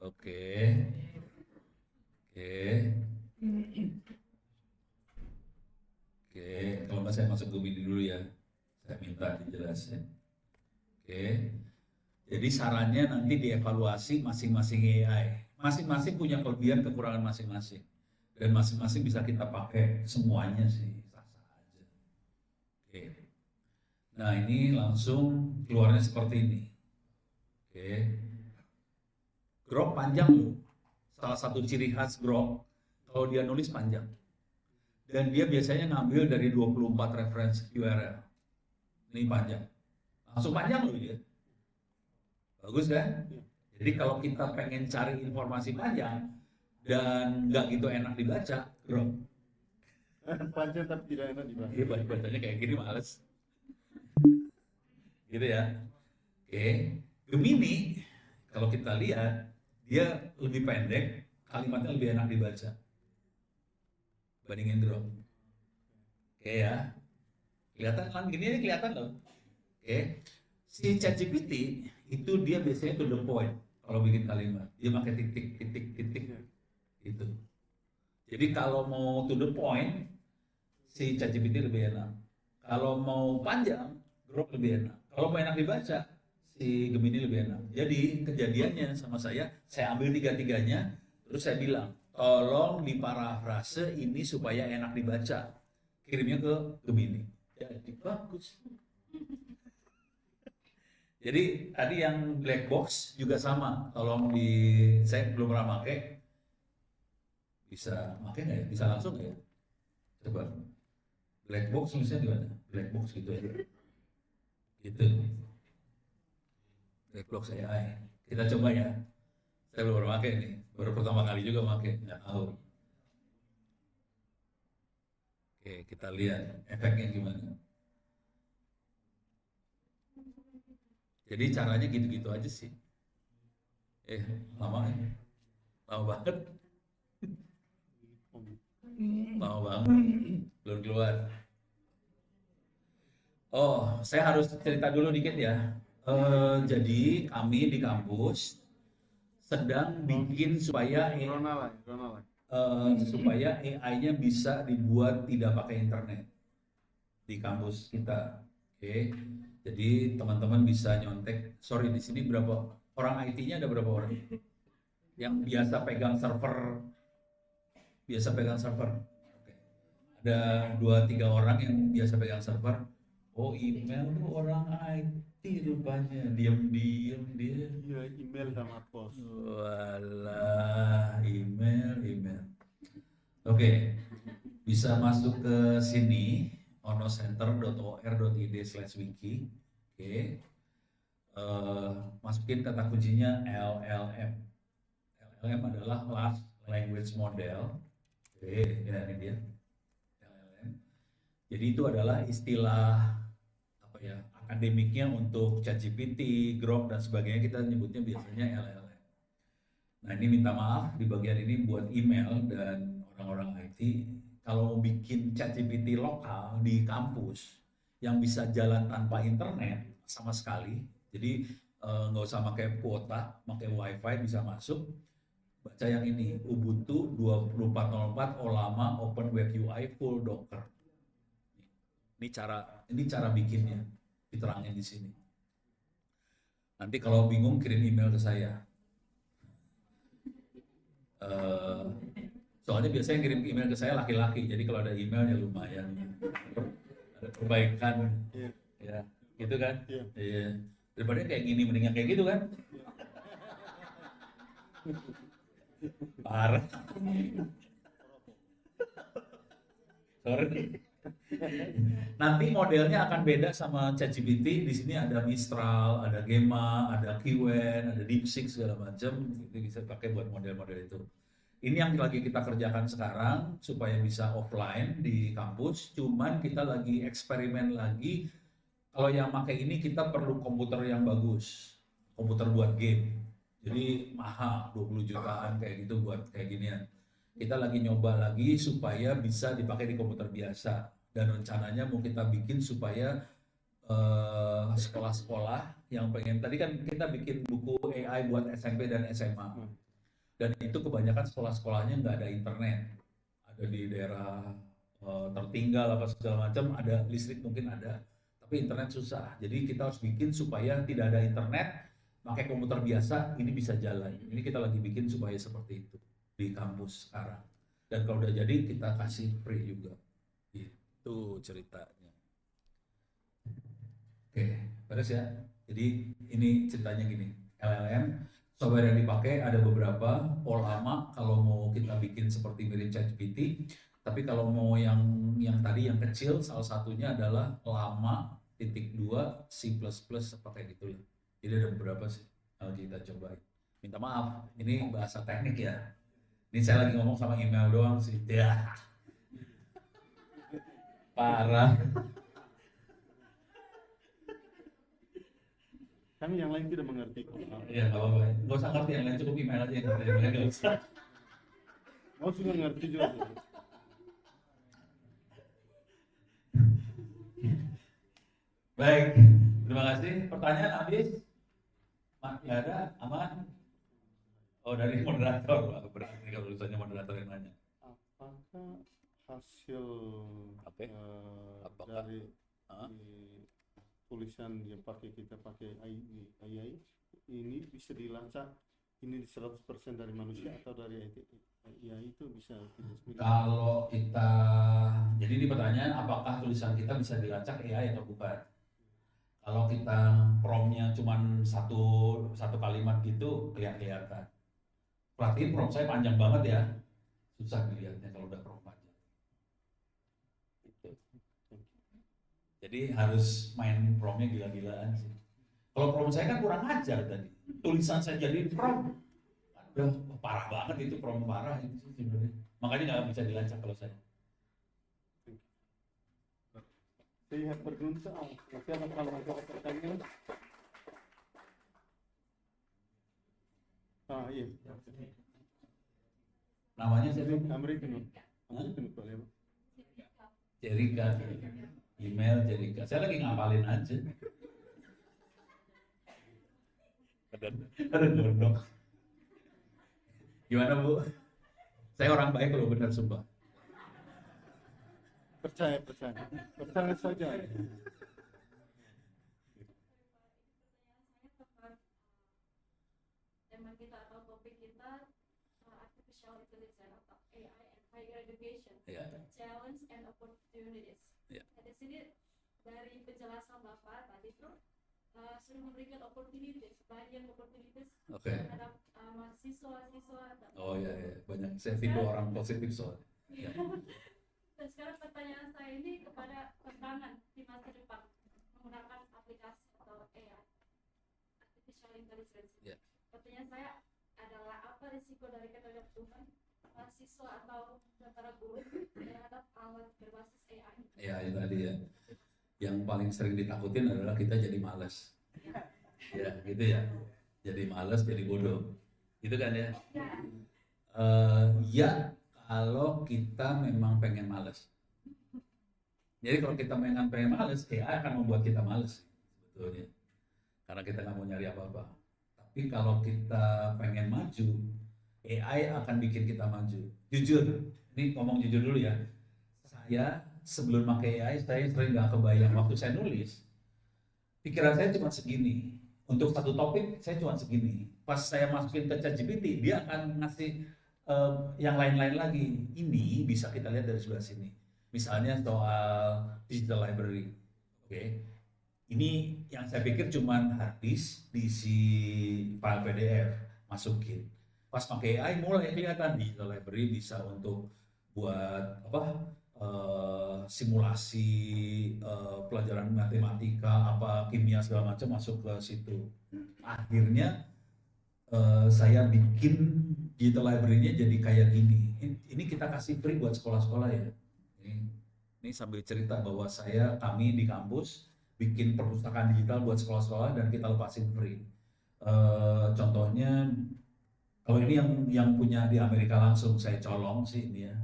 Oke. Kalau nggak saya masuk Gemini dulu ya. Saya minta dijelasin. Oke. Jadi sarannya nanti dievaluasi masing-masing AI. Masing-masing punya kelebihan kekurangan masing-masing. Dan masing-masing bisa kita pakai semuanya sih. Sah-sah aja. Oke. Nah ini langsung keluarnya seperti ini. Oke. Grok panjang loh. Salah satu ciri khas Grok, kalau dia nulis panjang. Dan dia biasanya ngambil dari 24 referensi URL. Ini panjang. Langsung panjang loh dia. Bagus kan? Jadi kalau kita pengen cari informasi panjang dan nggak gitu enak dibaca, Grok. Panjang tapi tidak enak dibaca. Iya, bacanya kayak gini males. Gitu ya. Oke. Gemini, kalau kita lihat, dia lebih pendek, kalimatnya lebih enak dibaca. Bandingin Grok. Oke ya. Kelihatan kan? Gini kelihatan loh. Oke. Si ChatGPT itu dia biasanya to the point kalau bikin kalimat. Dia pakai titik. Itu. Jadi kalau mau to the point, si ChatGPT lebih enak. Kalau mau panjang, Grok lebih enak. Kalau mau enak dibaca, si Gemini lebih enak. Jadi kejadiannya sama saya ambil tiga-tiganya, terus saya bilang, tolong diparafrase ini supaya enak dibaca. Kirimnya ke Gemini. Jadi bagus. Jadi tadi yang black box juga sama. Tolong saya belum pernah pakai. Bisa pakai nggak ya? Bisa langsung nggak ya? Coba. Black box misalnya di mana? Black box gitu ya. Gitu. Black box AI. Kita coba ya. Saya belum pernah pakai nih. Baru pertama kali juga pakai. Nggak tahu. Oke, kita lihat efeknya gimana. Jadi caranya gitu-gitu aja sih. Lama ya? Lama banget. Lama banget. Belum keluar. Oh, saya harus cerita dulu dikit ya. Jadi kami di kampus sedang bikin supaya Corona lah. supaya AI-nya bisa dibuat tidak pakai internet. di kampus kita. Oke. Jadi teman-teman bisa nyontek. Sorry, di sini berapa orang IT-nya, ada berapa orang? Yang biasa pegang server. Oke. Ada 2-3 orang yang biasa pegang server. Oh, email tuh orang IT rupanya. Diam-diam dia. Iya, email sama pos. Walah, email. Oke, bisa masuk ke sini onocenter.or.id/wiki. Oke, masukin kata kuncinya LLM. LLM adalah Large Language Model. Oke, ya ini dia LLM. Jadi itu adalah istilah apa ya, akademiknya untuk ChatGPT, Grok dan sebagainya, kita nyebutnya biasanya LLM. Nah, ini minta maaf di bagian ini buat email dan orang-orang IT, kalau mau bikin ChatGPT lokal di kampus yang bisa jalan tanpa internet sama sekali, jadi nggak usah pakai kuota, pakai wifi bisa masuk. Baca yang ini, Ubuntu 24.04 Olama Open Web UI Full Docker. Ini cara bikinnya, diterangin di sini. Nanti kalau bingung kirim email ke saya. Soalnya biasanya kirim email ke saya laki-laki, jadi kalau ada email ya lumayan ada perbaikan, ya gitu kan? Iya. Daripada kayak gini, mendingan kayak gitu kan? Parah. Sorry. Nanti modelnya akan beda sama ChatGPT. Di sini ada Mistral, ada Gemma, ada Kiwen, ada DeepSeek segala macam. Itu bisa pakai buat model-model itu. Ini yang lagi kita kerjakan sekarang supaya bisa offline di kampus. Cuman kita lagi eksperimen lagi. Kalau yang pakai ini kita perlu komputer yang bagus, komputer buat game. Jadi mahal, 20 jutaan kayak gitu buat kayak ginian. Kita lagi nyoba lagi supaya bisa dipakai di komputer biasa. Dan rencananya mau kita bikin supaya sekolah-sekolah yang pengen, tadi kan kita bikin buku AI buat SMP dan SMA. Dan itu kebanyakan sekolah-sekolahnya nggak ada internet. Ada di daerah tertinggal apa segala macam, ada listrik mungkin ada, tapi internet susah. Jadi kita harus bikin supaya tidak ada internet, pakai komputer biasa, ini bisa jalan. Ini kita lagi bikin supaya seperti itu di kampus sekarang. Dan kalau udah jadi kita kasih free juga. Itu ceritanya. Oke, beres ya. Jadi ini ceritanya gini. LLM, software yang dipakai ada beberapa. Olama kalau mau kita bikin seperti mirip ChatGPT. Tapi kalau mau yang tadi yang kecil, salah satunya adalah Lama.2 C++ apa kayak gitu lah. Jadi ada beberapa sih kalau kita cobain. Minta maaf, ini bahasa teknik ya. Ini saya lagi ngomong sama email doang sih. Ya. Parah. Kami yang lain tidak mengerti. Iya, nggak apa-apa. Nggak usah ngerti yang lain, cukup email aja yang ngerti. Yang lain nggak usah. Mau juga ngerti juga. Baik, terima kasih. Pertanyaan habis? Nggak ada? Aman? Oh, dari moderator. Wah, berarti kalau tulisannya moderator yang nanya. Apakah hasil Apa? Apakah? dari Hah? tulisan yang kita pakai AI ini bisa dilacak ini 100% dari manusia atau dari AI itu bisa Kalau kita, jadi ini pertanyaan, apakah tulisan kita bisa dilacak AI atau bukan? Kalau kita promptnya cuma satu kalimat gitu, kelihatan. Perhatiin prompt saya panjang banget ya, susah dilihatnya kalau udah prompt panjang. Gitu. Jadi harus main promptnya gila-gilaan sih. Kalau prompt saya kan kurang ajar tadi, tulisan saya jadi prompt, udah parah banget itu, prompt parah itu sih sebenarnya. Makanya nggak bisa dilacak kalau saya. Saya berguna. Siapa kalau ada pertanyaan? Iya. Namanya siapa? American. Hah? American. Jerika, email Jerika. Saya lagi ngapalin aja. Ada gondok. Gimana Bu? Saya orang baik loh, benar sumpah. Percaya saja. Tema kita atau topik kita artificial intelligence atau AI and higher education, Ya. challenge and opportunities. Ya. Nah, di sini dari penjelasan Bapak tadi itu sudah memberikan opportunities, banyak opportunities Oke. terhadap mahasiswa-siswa. Oh ya, banyak. Saya tipe orang positif soalnya. Ya. Dan sekarang pertanyaan saya ini kepada tantangan di masa depan menggunakan aplikasi atau AI, artificial intelligence. Ya. Pertanyaan saya adalah apa risiko dari ketergantungan mahasiswa atau para guru terhadap alat berbasis AI? Ya, itu tadi ya. Yang paling sering ditakutin adalah kita jadi malas. Ya, gitu ya. Jadi malas, jadi bodoh. Itu kan ya? Ya, kalau kita memang pengen malas. Jadi kalau kita memang pengen malas, AI akan membuat kita malas. Sebetulnya. Karena kita nggak mau nyari apa-apa. Tapi kalau kita pengen maju, AI akan bikin kita maju. Jujur, ini ngomong jujur dulu ya. Saya sebelum pakai AI, saya sering nggak kebayang. Waktu saya nulis, pikiran saya cuma segini. Untuk satu topik, saya cuma segini. Pas saya masukin ke ChatGPT, dia akan ngasih yang lain-lain lagi. Ini bisa kita lihat dari sebelah sini. Misalnya soal digital library. Oke. Ini yang saya pikir cuma hard disk, diisi file PDF, masukin. Pas pakai AI mulai kelihatan digital library bisa untuk buat simulasi pelajaran matematika, kimia segala macam masuk ke situ. Akhirnya saya bikin digital library-nya jadi kayak gini. Ini kita kasih free buat sekolah-sekolah ya. Ini sambil cerita bahwa kami di kampus bikin perpustakaan digital buat sekolah-sekolah dan kita lepasin free. Contohnya, kalau ini yang punya di Amerika langsung saya colong sih ini ya.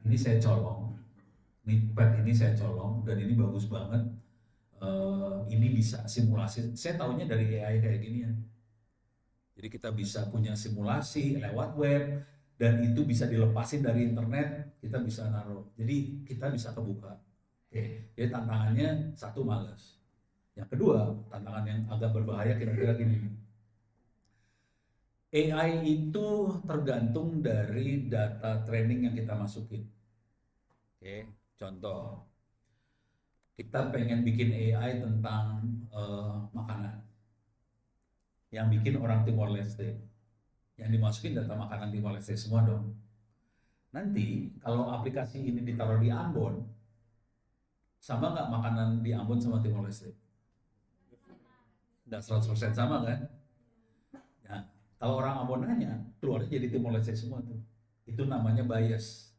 Ini saya colong. Ini pad ini saya colong dan ini bagus banget. Ini bisa simulasi. Saya tahunya dari AI kayak gini ya. Jadi kita bisa punya simulasi lewat web dan itu bisa dilepasin dari internet. Kita bisa naruh. Jadi kita bisa kebuka. Oke. Jadi tantangannya satu, malas. Yang kedua, tantangan yang agak berbahaya kira-kira gini. AI itu tergantung dari data training yang kita masukin. Oke, contoh, kita pengen bikin AI tentang makanan. Yang bikin orang Timor Leste. Yang dimasukin data makanan Timor Leste semua dong. Nanti kalau aplikasi ini ditaruh di Ambon, sama nggak makanan di Ambon sama Timor Leste? Nggak 100% sama kan? Nah, kalau orang Ambon nanya, keluarnya jadi Timor Leste semua tuh. Itu namanya bias.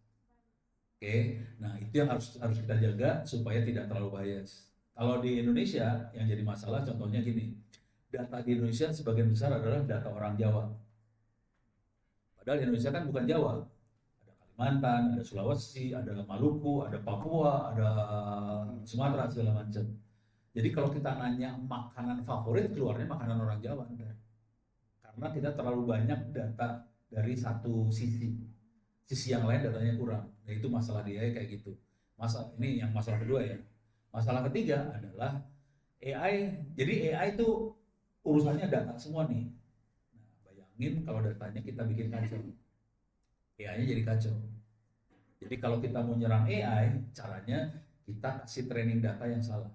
Oke, nah itu yang harus kita jaga supaya tidak terlalu bias. Kalau di Indonesia yang jadi masalah contohnya gini, data di Indonesia sebagian besar adalah data orang Jawa. Padahal Indonesia kan bukan Jawa. Ada Kalimantan, ada Sulawesi, ada Maluku, ada Papua, ada Sumatera segala macam. Jadi kalau kita nanya makanan favorit, keluarnya makanan orang Jawa. Karena kita terlalu banyak data dari satu sisi. Sisi yang lain datanya kurang. Nah itu masalah dia kayak gitu. Ini yang masalah kedua ya. Masalah ketiga adalah AI. Jadi AI itu urusannya data semua nih. Nah, bayangin kalau datanya kita bikin kacau. AI-nya jadi kacau. Jadi kalau kita mau nyerang AI, caranya kita kasih training data yang salah.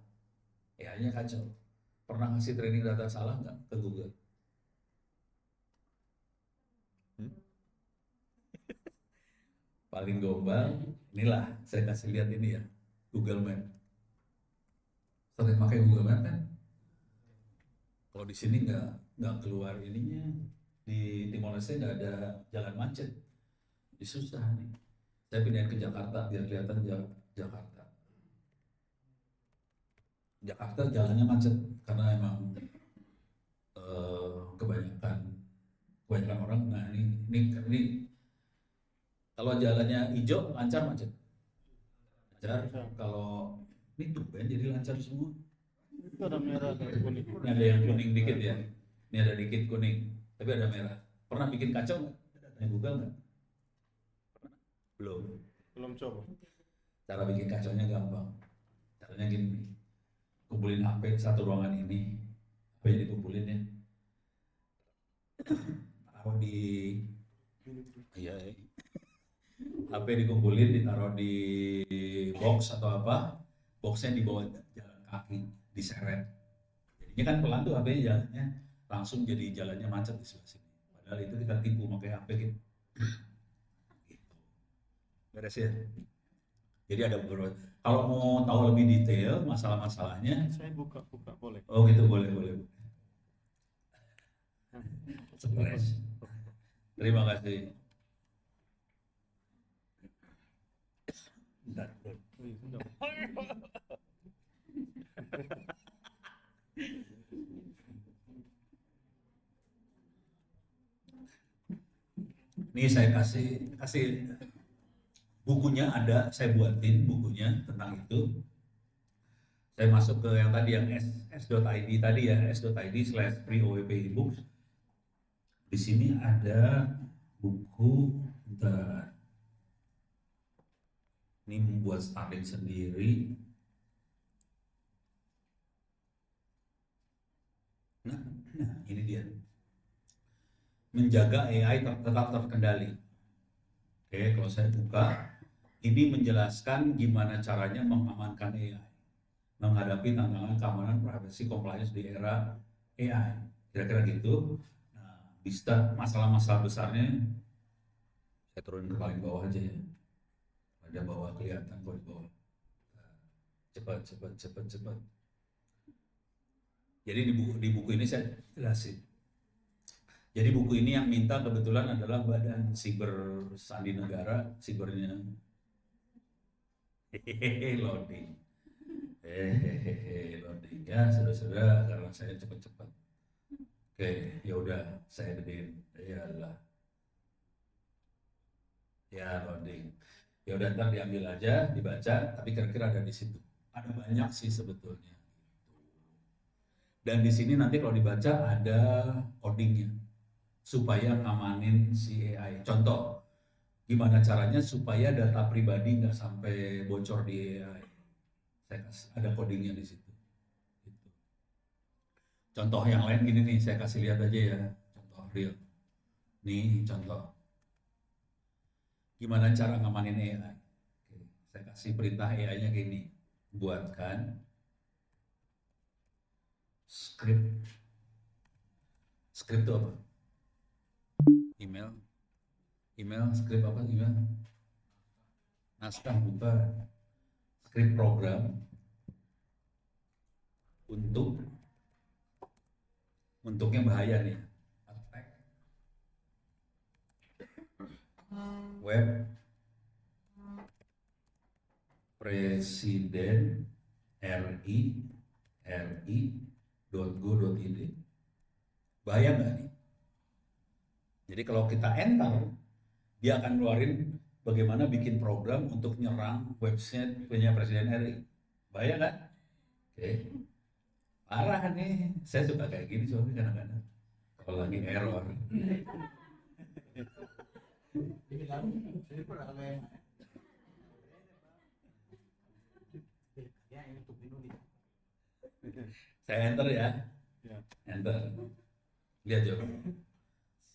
AI-nya kacau. Pernah kasih training data salah nggak ke Google? Paling gombal, inilah saya kasih lihat ini ya, Google Map. Sering pakai Google Map kan? Kalau di sini nggak keluar ininya, di Timor Leste nggak ada jalan macet, jadi susah nih. Saya pindahin ke Jakarta biar kelihatan Jakarta. Jakarta jalannya macet karena emang kebanyakan orang. Nah ini kalau jalannya hijau lancar macet. Lancar. Kalau ini tumben jadi lancar semua. Itu ada merah dan kuning. Ini ada yang kuning dikit ya. Ini ada dikit kuning, tapi ada merah. Pernah bikin kacau nggak? Datanya Google nggak? Belum. Belum coba. Cara bikin kacaunya gampang. Caranya gini, kumpulin HP satu ruangan ini, HP-nya dikumpulin ya. Taruh di, iya, HP dikumpulin, ditaruh di box atau apa, boxnya dibawa jalan kaki, diseret. Jadinya kan pelan tuh HP-nya jalannya, langsung jadi jalannya macet di sebelah sini. Padahal itu kita tipu pakai HP gitu. Beres ya? Jadi ada beberapa. Kalau mau tahu lebih detail masalah-masalahnya, Saya buka boleh. oh gitu, boleh. Stres. Terima kasih. Bentar, bro. Ini saya kasih bukunya ada, saya buatin bukunya tentang itu. Saya masuk ke yang tadi yang s.id tadi ya, s.id/freeowp ebooks. Di sini ada buku, bentar. Ini membuat Starlink sendiri. Nah, ini dia. Menjaga AI tetap terkendali. Oke, kalau saya buka, ini menjelaskan gimana caranya mengamankan AI, menghadapi tantangan keamanan privacy compliance di era AI. Kira-kira gitu. Nah, bisa masalah-masalah besarnya, saya turunin ke paling bawah aja ya. Ada bawah kelihatan kok di bawah. Cepat. Jadi di buku ini saya jelasin. Jadi buku ini yang minta kebetulan adalah Badan Siber Sandi Negara, sibernya. Loading. Loading. Ya, saudara-saudara, karena saya cepat-cepat. Oke, ya udah, saya gedein. Ya, loading. Ya udah, ntar diambil aja, dibaca, tapi kira-kira ada di situ. Ada banyak sih sebetulnya. Dan di sini nanti kalau dibaca ada codingnya supaya ngamanin si AI. Contoh, gimana caranya supaya data pribadi nggak sampai bocor di AI. Saya kasih, ada codingnya di situ. Gitu. Contoh yang lain gini nih, saya kasih lihat aja ya. Contoh real. Nih contoh. Gimana cara ngamanin AI? Oke, saya kasih perintah AI-nya gini. Buatkan script. Script itu apa? Email, script apa? Email, naskah, bukan. Script program untuknya bahaya nih. Attack web presiden ri.go.id. Bahaya nggak nih? Jadi kalau kita enter, dia akan keluarin bagaimana bikin program untuk nyerang website punya Presiden RI. Bahaya kan? Oke. Parah nih. Saya suka kayak gini soalnya kadang-kadang. Kalau lagi error. Saya enter ya. Enter. Lihat coba.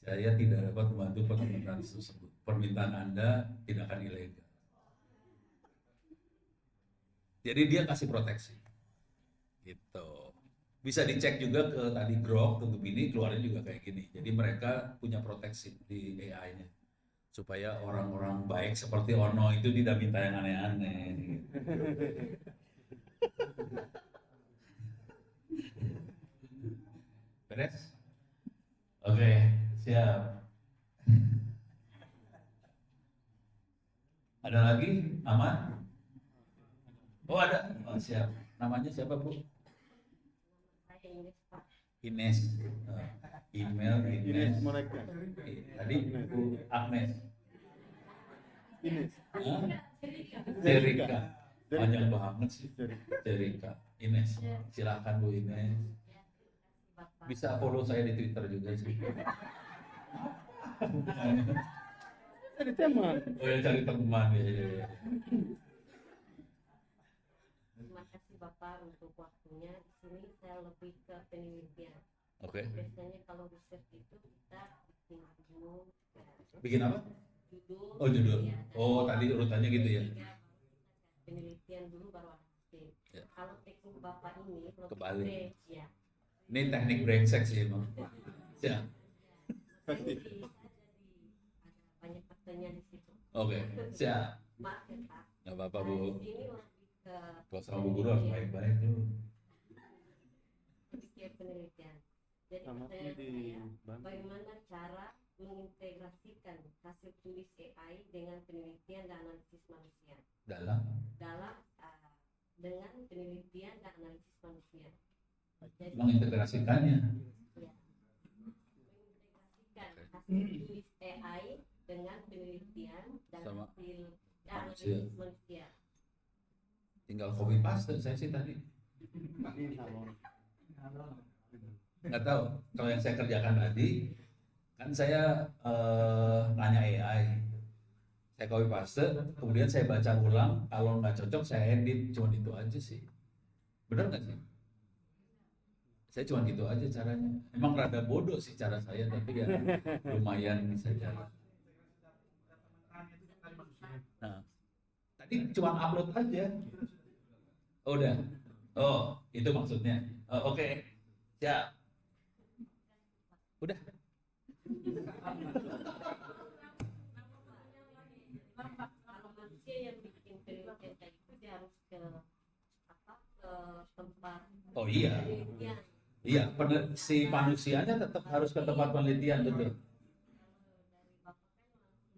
Saya tidak dapat membantu permintaan tersebut. Permintaan Anda tidak akan ilegal. Jadi dia kasih proteksi. Gitu. Bisa dicek juga ke tadi Grok, ke Gemini, keluarnya juga kayak gini. Jadi mereka punya proteksi di AI-nya. Supaya orang-orang baik seperti Ono itu tidak minta yang aneh-aneh. Beres? Oke. Siap. Ada lagi? Aman? Oh ada? Oh, siap. Namanya siapa Bu? Ines. Email Ines. Mereka. Tadi Bu Agnes. Ines. Jerika. Panjang banget sih. Jerika. Ines. Silakan Bu Ines. Bisa follow saya di Twitter juga sih. Cari teman. Oh ya, cari teman ya. kasih Bapak untuk waktunya. Di sini saya lebih ke penelitian. Oke. Biasanya kalau riset itu kita bikin judul. Bikin apa? Judul. Oh, judul. Ya, Oh, tadi urutannya gitu ya. Penelitian dulu baru ada hasil. Ya. Kalau teknik Bapak ini lebih Kebalik. ke, ya. Ini teknik brengsek sih emang. Ya. Efektif. Ada banyak pertanyaan di situ. Oke. Siap. Maaf ya Pak. Nggak apa-apa, Nah, Bu. di sini lebih ke Kalau sama Bu Guru harus baik-baik tuh. lebih ke penelitian. Jadi Sama pertanyaan di saya, Banten. bagaimana cara mengintegrasikan hasil tulis AI dengan penelitian dan analisis manusia Dalam. dalam dengan penelitian dan analisis manusia. Jadi Mengintegrasikannya. ya, mengintegrasikan hasil tulis AI dengan penelitian dan Sama hasil manusia. analisis manusia. Tinggal copy paste saya sih tadi. Nggak tahu. Kalau yang saya kerjakan tadi, kan saya nanya AI. Saya copy paste, kemudian saya baca ulang. Kalau nggak cocok, saya edit. Cuma itu aja sih. Benar nggak sih? Saya cuma gitu aja caranya. Emang rada bodoh sih cara saya, tapi ya lumayan bisa jalan. Nah, tadi cuma upload aja. Oh, udah. Oh, itu maksudnya. Oh, oke. Siap. Udah. Kalau manusia yang bikin penelitian kayak itu dia harus ke tempat Oh iya. penelitian. Iya, si manusianya tetap harus ke tempat penelitian, betul.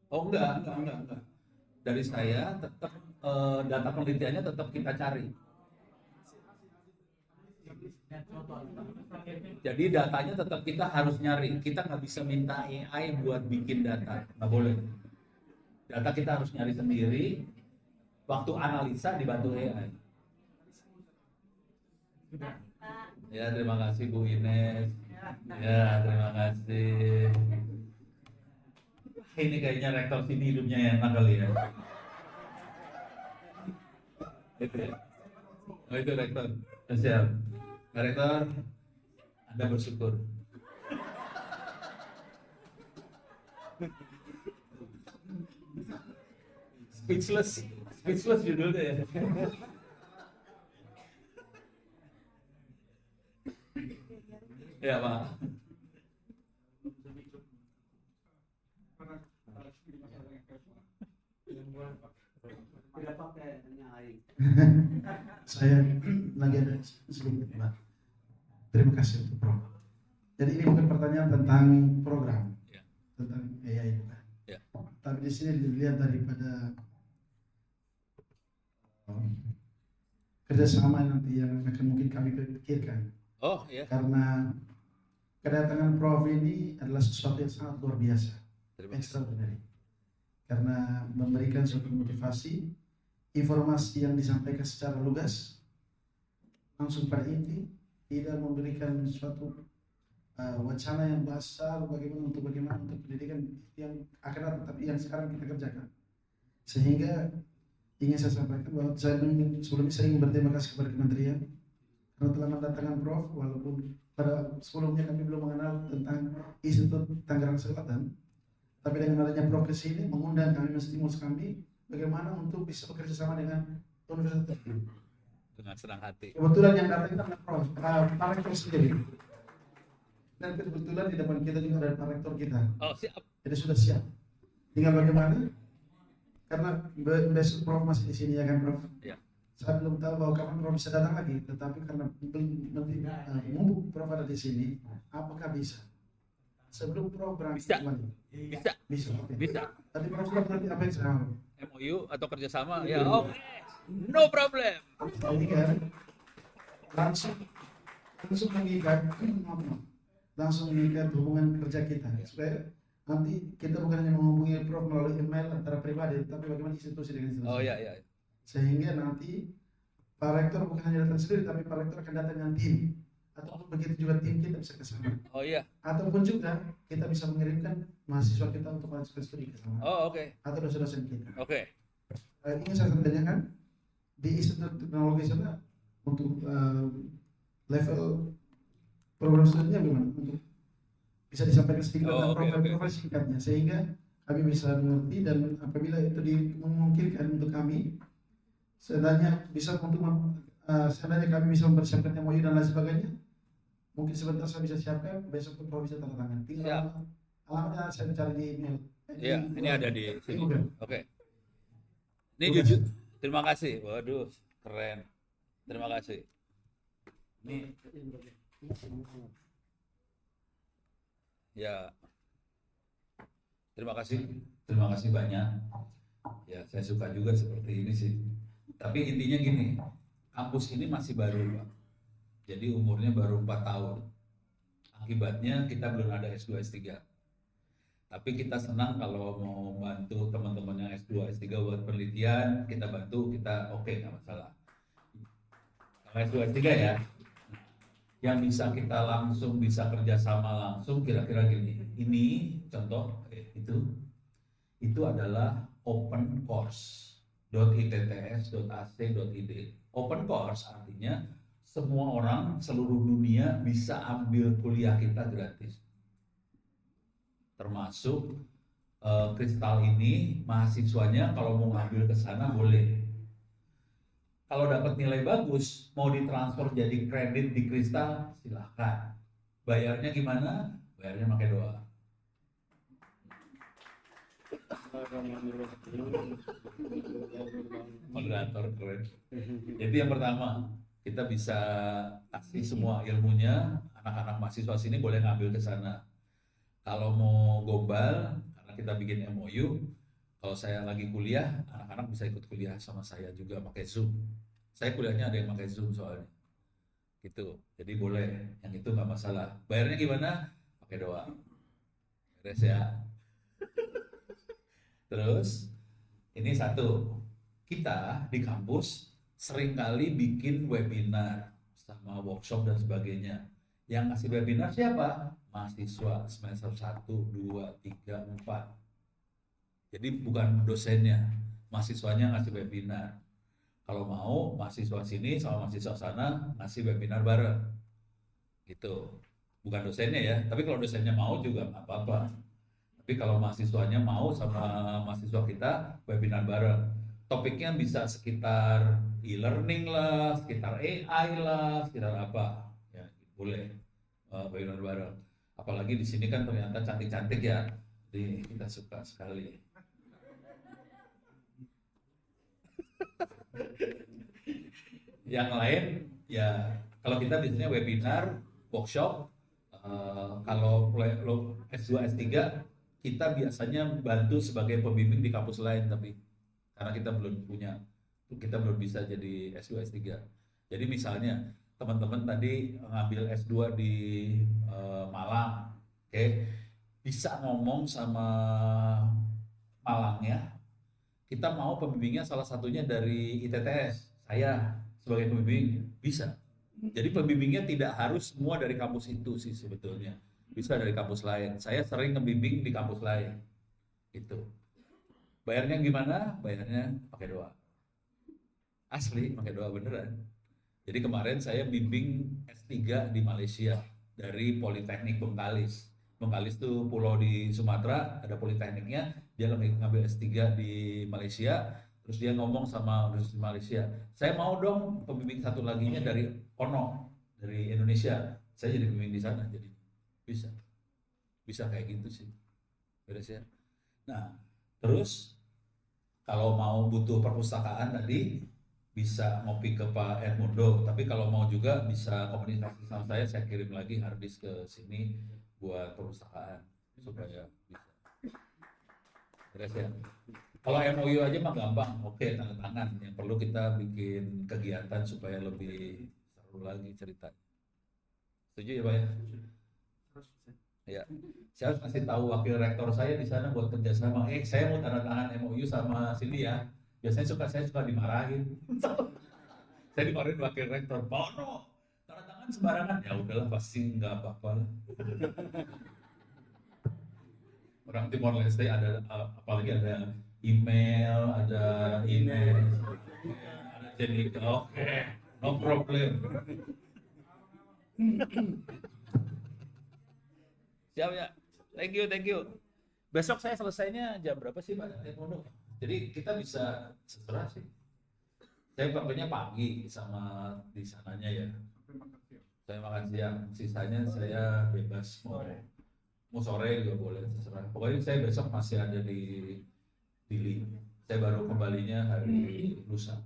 Oh enggak. Dari saya tetap data penelitiannya tetap kita cari. Jadi datanya tetap kita harus nyari. Kita nggak bisa minta AI buat bikin data, nggak boleh. Data kita harus nyari sendiri. Waktu analisa dibantu AI. Ya, terima kasih Bu Ines. Ya, terima kasih. Ini kayaknya rektor sini hidupnya enak kali ya. Itu ya. Oh, itu rektor. Siap. Pak Rektor, Anda bersyukur. Speechless judulnya ya. Ya Pak. Saya lagi ada sedikit Pak. Terima kasih untuk Prof. Jadi ini bukan pertanyaan tentang program, Ya. tentang AI Pak. Ya. Tapi di sini dilihat daripada kerjasama nanti yang akan mungkin kami pikirkan. Oh ya. Karena kedatangan Prof ini adalah sesuatu yang sangat luar biasa, Terima kasih. extraordinary. Karena memberikan suatu motivasi, informasi yang disampaikan secara lugas, langsung pada inti, tidak memberikan suatu wacana yang besar bagaimana untuk pendidikan yang akan datang, tapi yang sekarang kita kerjakan. Sehingga ingin saya sampaikan bahwa sebelumnya saya ingin berterima kasih kepada Kementerian karena telah mendatangkan Prof, walaupun pada sebelumnya kami belum mengenal tentang Institut Tangerang Selatan, tapi dengan adanya Prof kesini mengundang kami, menstimulus kami bagaimana untuk bisa bekerja sama dengan Universitas. Dengan senang hati. Kebetulan yang datang itu adalah Prof, Pak Rektor sendiri. Dan kebetulan di depan kita juga ada Pak Rektor kita. Oh siap. Jadi sudah siap. Tinggal bagaimana? Karena besok Prof masih di sini ya kan Prof? Ya. Saya belum tahu bahwa kapan Prof bisa datang lagi, tetapi karena mumpung Prof ada di sini, apakah bisa? Sebelum Prof berangkat Bisa. kembali? Bisa. Bisa. Oke. Bisa. Tadi Prof sudah berarti apa yang saya mau? MOU atau kerjasama ya oke. No problem. Ini kan langsung mengikat hubungan kerja kita supaya nanti kita bukan hanya menghubungi Prof melalui email antara pribadi, tapi bagaimana institusi dengan institusi. Oh ya. Sehingga nanti Pak Rektor bukan hanya datang sendiri, tapi Pak Rektor akan datang dengan tim. Ataupun begitu juga tim kita bisa ke sana. Oh iya. Ataupun juga kita bisa mengirimkan mahasiswa kita untuk melanjutkan studi ke sana. Oh oke. Atau dosen-dosen kita. Oke. Ingin saya tanyakan di Institut Teknologi sana untuk level program studinya gimana untuk bisa disampaikan sedikit Oh, tentang oke. profil singkatnya sehingga kami bisa mengerti, dan apabila itu memungkinkan untuk kami seandainya seandainya kami bisa mempersiapkan MOU dan lain sebagainya, mungkin sebentar saya bisa siapkan, besok Prof bisa tanda tangan. Siap. Tinggal alamatnya saya cari di email. Iya, ini ada di sini. Google. Oke. Ini jujur. Terima kasih. Waduh, keren. Terima kasih. Ini ya. Terima kasih. Terima kasih banyak. Ya, saya suka juga seperti ini sih. Tapi intinya gini, kampus ini masih baru, Pak. Jadi umurnya baru 4 tahun. Akibatnya kita belum ada S2, S3. Tapi kita senang kalau mau bantu teman-teman yang S2, S3 buat penelitian, kita bantu, kita oke, nggak masalah. Kalau S2, S3 ya, yang bisa kita langsung bisa kerjasama langsung kira-kira gini. Ini contoh itu adalah open course.itts.ac.id. Open course artinya semua orang seluruh dunia bisa ambil kuliah kita gratis. Termasuk Kristal ini mahasiswanya kalau mau ngambil ke sana boleh. Kalau dapat nilai bagus, mau ditransfer jadi kredit di Kristal, silahkan. Bayarnya gimana? Bayarnya pakai doa. Moderator keren. Jadi yang pertama, kita bisa kasih semua ilmunya, anak-anak mahasiswa sini boleh ngambil ke sana. Kalau mau gombal, karena kita bikin MOU, kalau saya lagi kuliah, anak-anak bisa ikut kuliah sama saya juga pakai Zoom. Saya kuliahnya ada yang pakai Zoom soalnya. Gitu. Jadi boleh, yang itu nggak masalah. Bayarnya gimana? Pakai doa. Beres ya. Terus, ini satu. Kita di kampus seringkali bikin webinar sama workshop dan sebagainya. Yang ngasih webinar siapa? Mahasiswa semester 1, 2, 3, 4. Jadi bukan dosennya, mahasiswanya ngasih webinar. Kalau mau, mahasiswa sini sama mahasiswa sana ngasih webinar bareng. Gitu. Bukan dosennya ya, tapi kalau dosennya mau juga nggak apa-apa. Tapi kalau mahasiswanya mau sama mahasiswa kita webinar bareng. Topiknya bisa sekitar e-learning lah, sekitar AI lah, sekitar apa. Ya, boleh webinar bareng. Apalagi di sini kan ternyata cantik-cantik ya. Jadi kita suka sekali. Yang lain ya kalau kita biasanya webinar, workshop, kalau S2, S3 kita biasanya bantu sebagai pembimbing di kampus lain, tapi karena kita belum bisa jadi S2, S3. Jadi misalnya teman-teman tadi ngambil S2 di Malang, oke, bisa ngomong sama Malangnya, kita mau pembimbingnya salah satunya dari ITTS, saya sebagai pembimbing bisa. Jadi pembimbingnya tidak harus semua dari kampus itu sih sebetulnya, bisa dari kampus lain. Saya sering ngebimbing di kampus lain, gitu. Bayarnya gimana? Bayarnya pakai doa. Asli, pakai doa beneran. Jadi kemarin saya bimbing S3 di Malaysia dari Politeknik Bengkalis. Bengkalis itu pulau di Sumatera, ada politekniknya. Dia lagi ngambil S3 di Malaysia, terus dia ngomong sama Universitas Malaysia, saya mau dong pembimbing satu laginya dari Ono, dari Indonesia. Saya jadi pembimbing di sana, jadi bisa kayak gitu sih. Beres ya. Nah, terus kalau mau butuh perpustakaan tadi bisa ngopi ke Pak Edmundo, tapi kalau mau juga bisa komunikasi sama saya kirim lagi hard disk ke sini buat perpustakaan supaya bisa. Beres ya. Kalau MOU aja mah gampang, oke, tanda tangan. Yang perlu kita bikin kegiatan supaya lebih seru lagi ceritanya. Setuju ya Pak ya? Ya, saya harus kasih tahu wakil rektor saya di sana buat kerjasama. Saya mau tanda tangan MOU sama Cindy ya. Biasanya saya suka dimarahin. Saya dimarahin wakil rektor. Bono, tanda tangan sembarangan. Ya udahlah, pasti nggak apa-apa lah. Orang Timor Leste ada, apalagi ada email, ada email, ada jadi oke. No problem. Siap ya. Thank you, thank you. Besok saya selesainya jam berapa sih Pak? Jadi kita bisa setelah sih. Saya pakainya pagi sama di sananya ya. Saya makan siang, sisanya saya bebas mau sore juga boleh terserah. Pokoknya saya besok masih ada di Dili. Saya baru kembalinya hari lusa.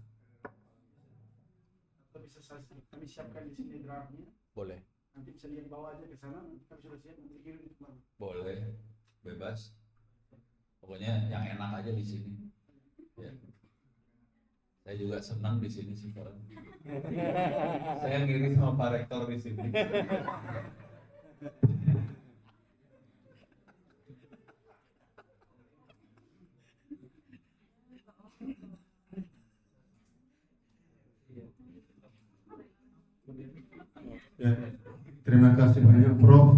Kami siapkan di sini draftnya. Boleh. Nanti bisa lihat bawa aja ke sana. Kami sudah siap nanti kirim kemana. Boleh, bebas. Pokoknya yang enak aja di sini. Ya. Saya juga senang di sini sih Pak. Saya ngiri sama Pak Rektor di sini. Ya, terima kasih banyak Prof.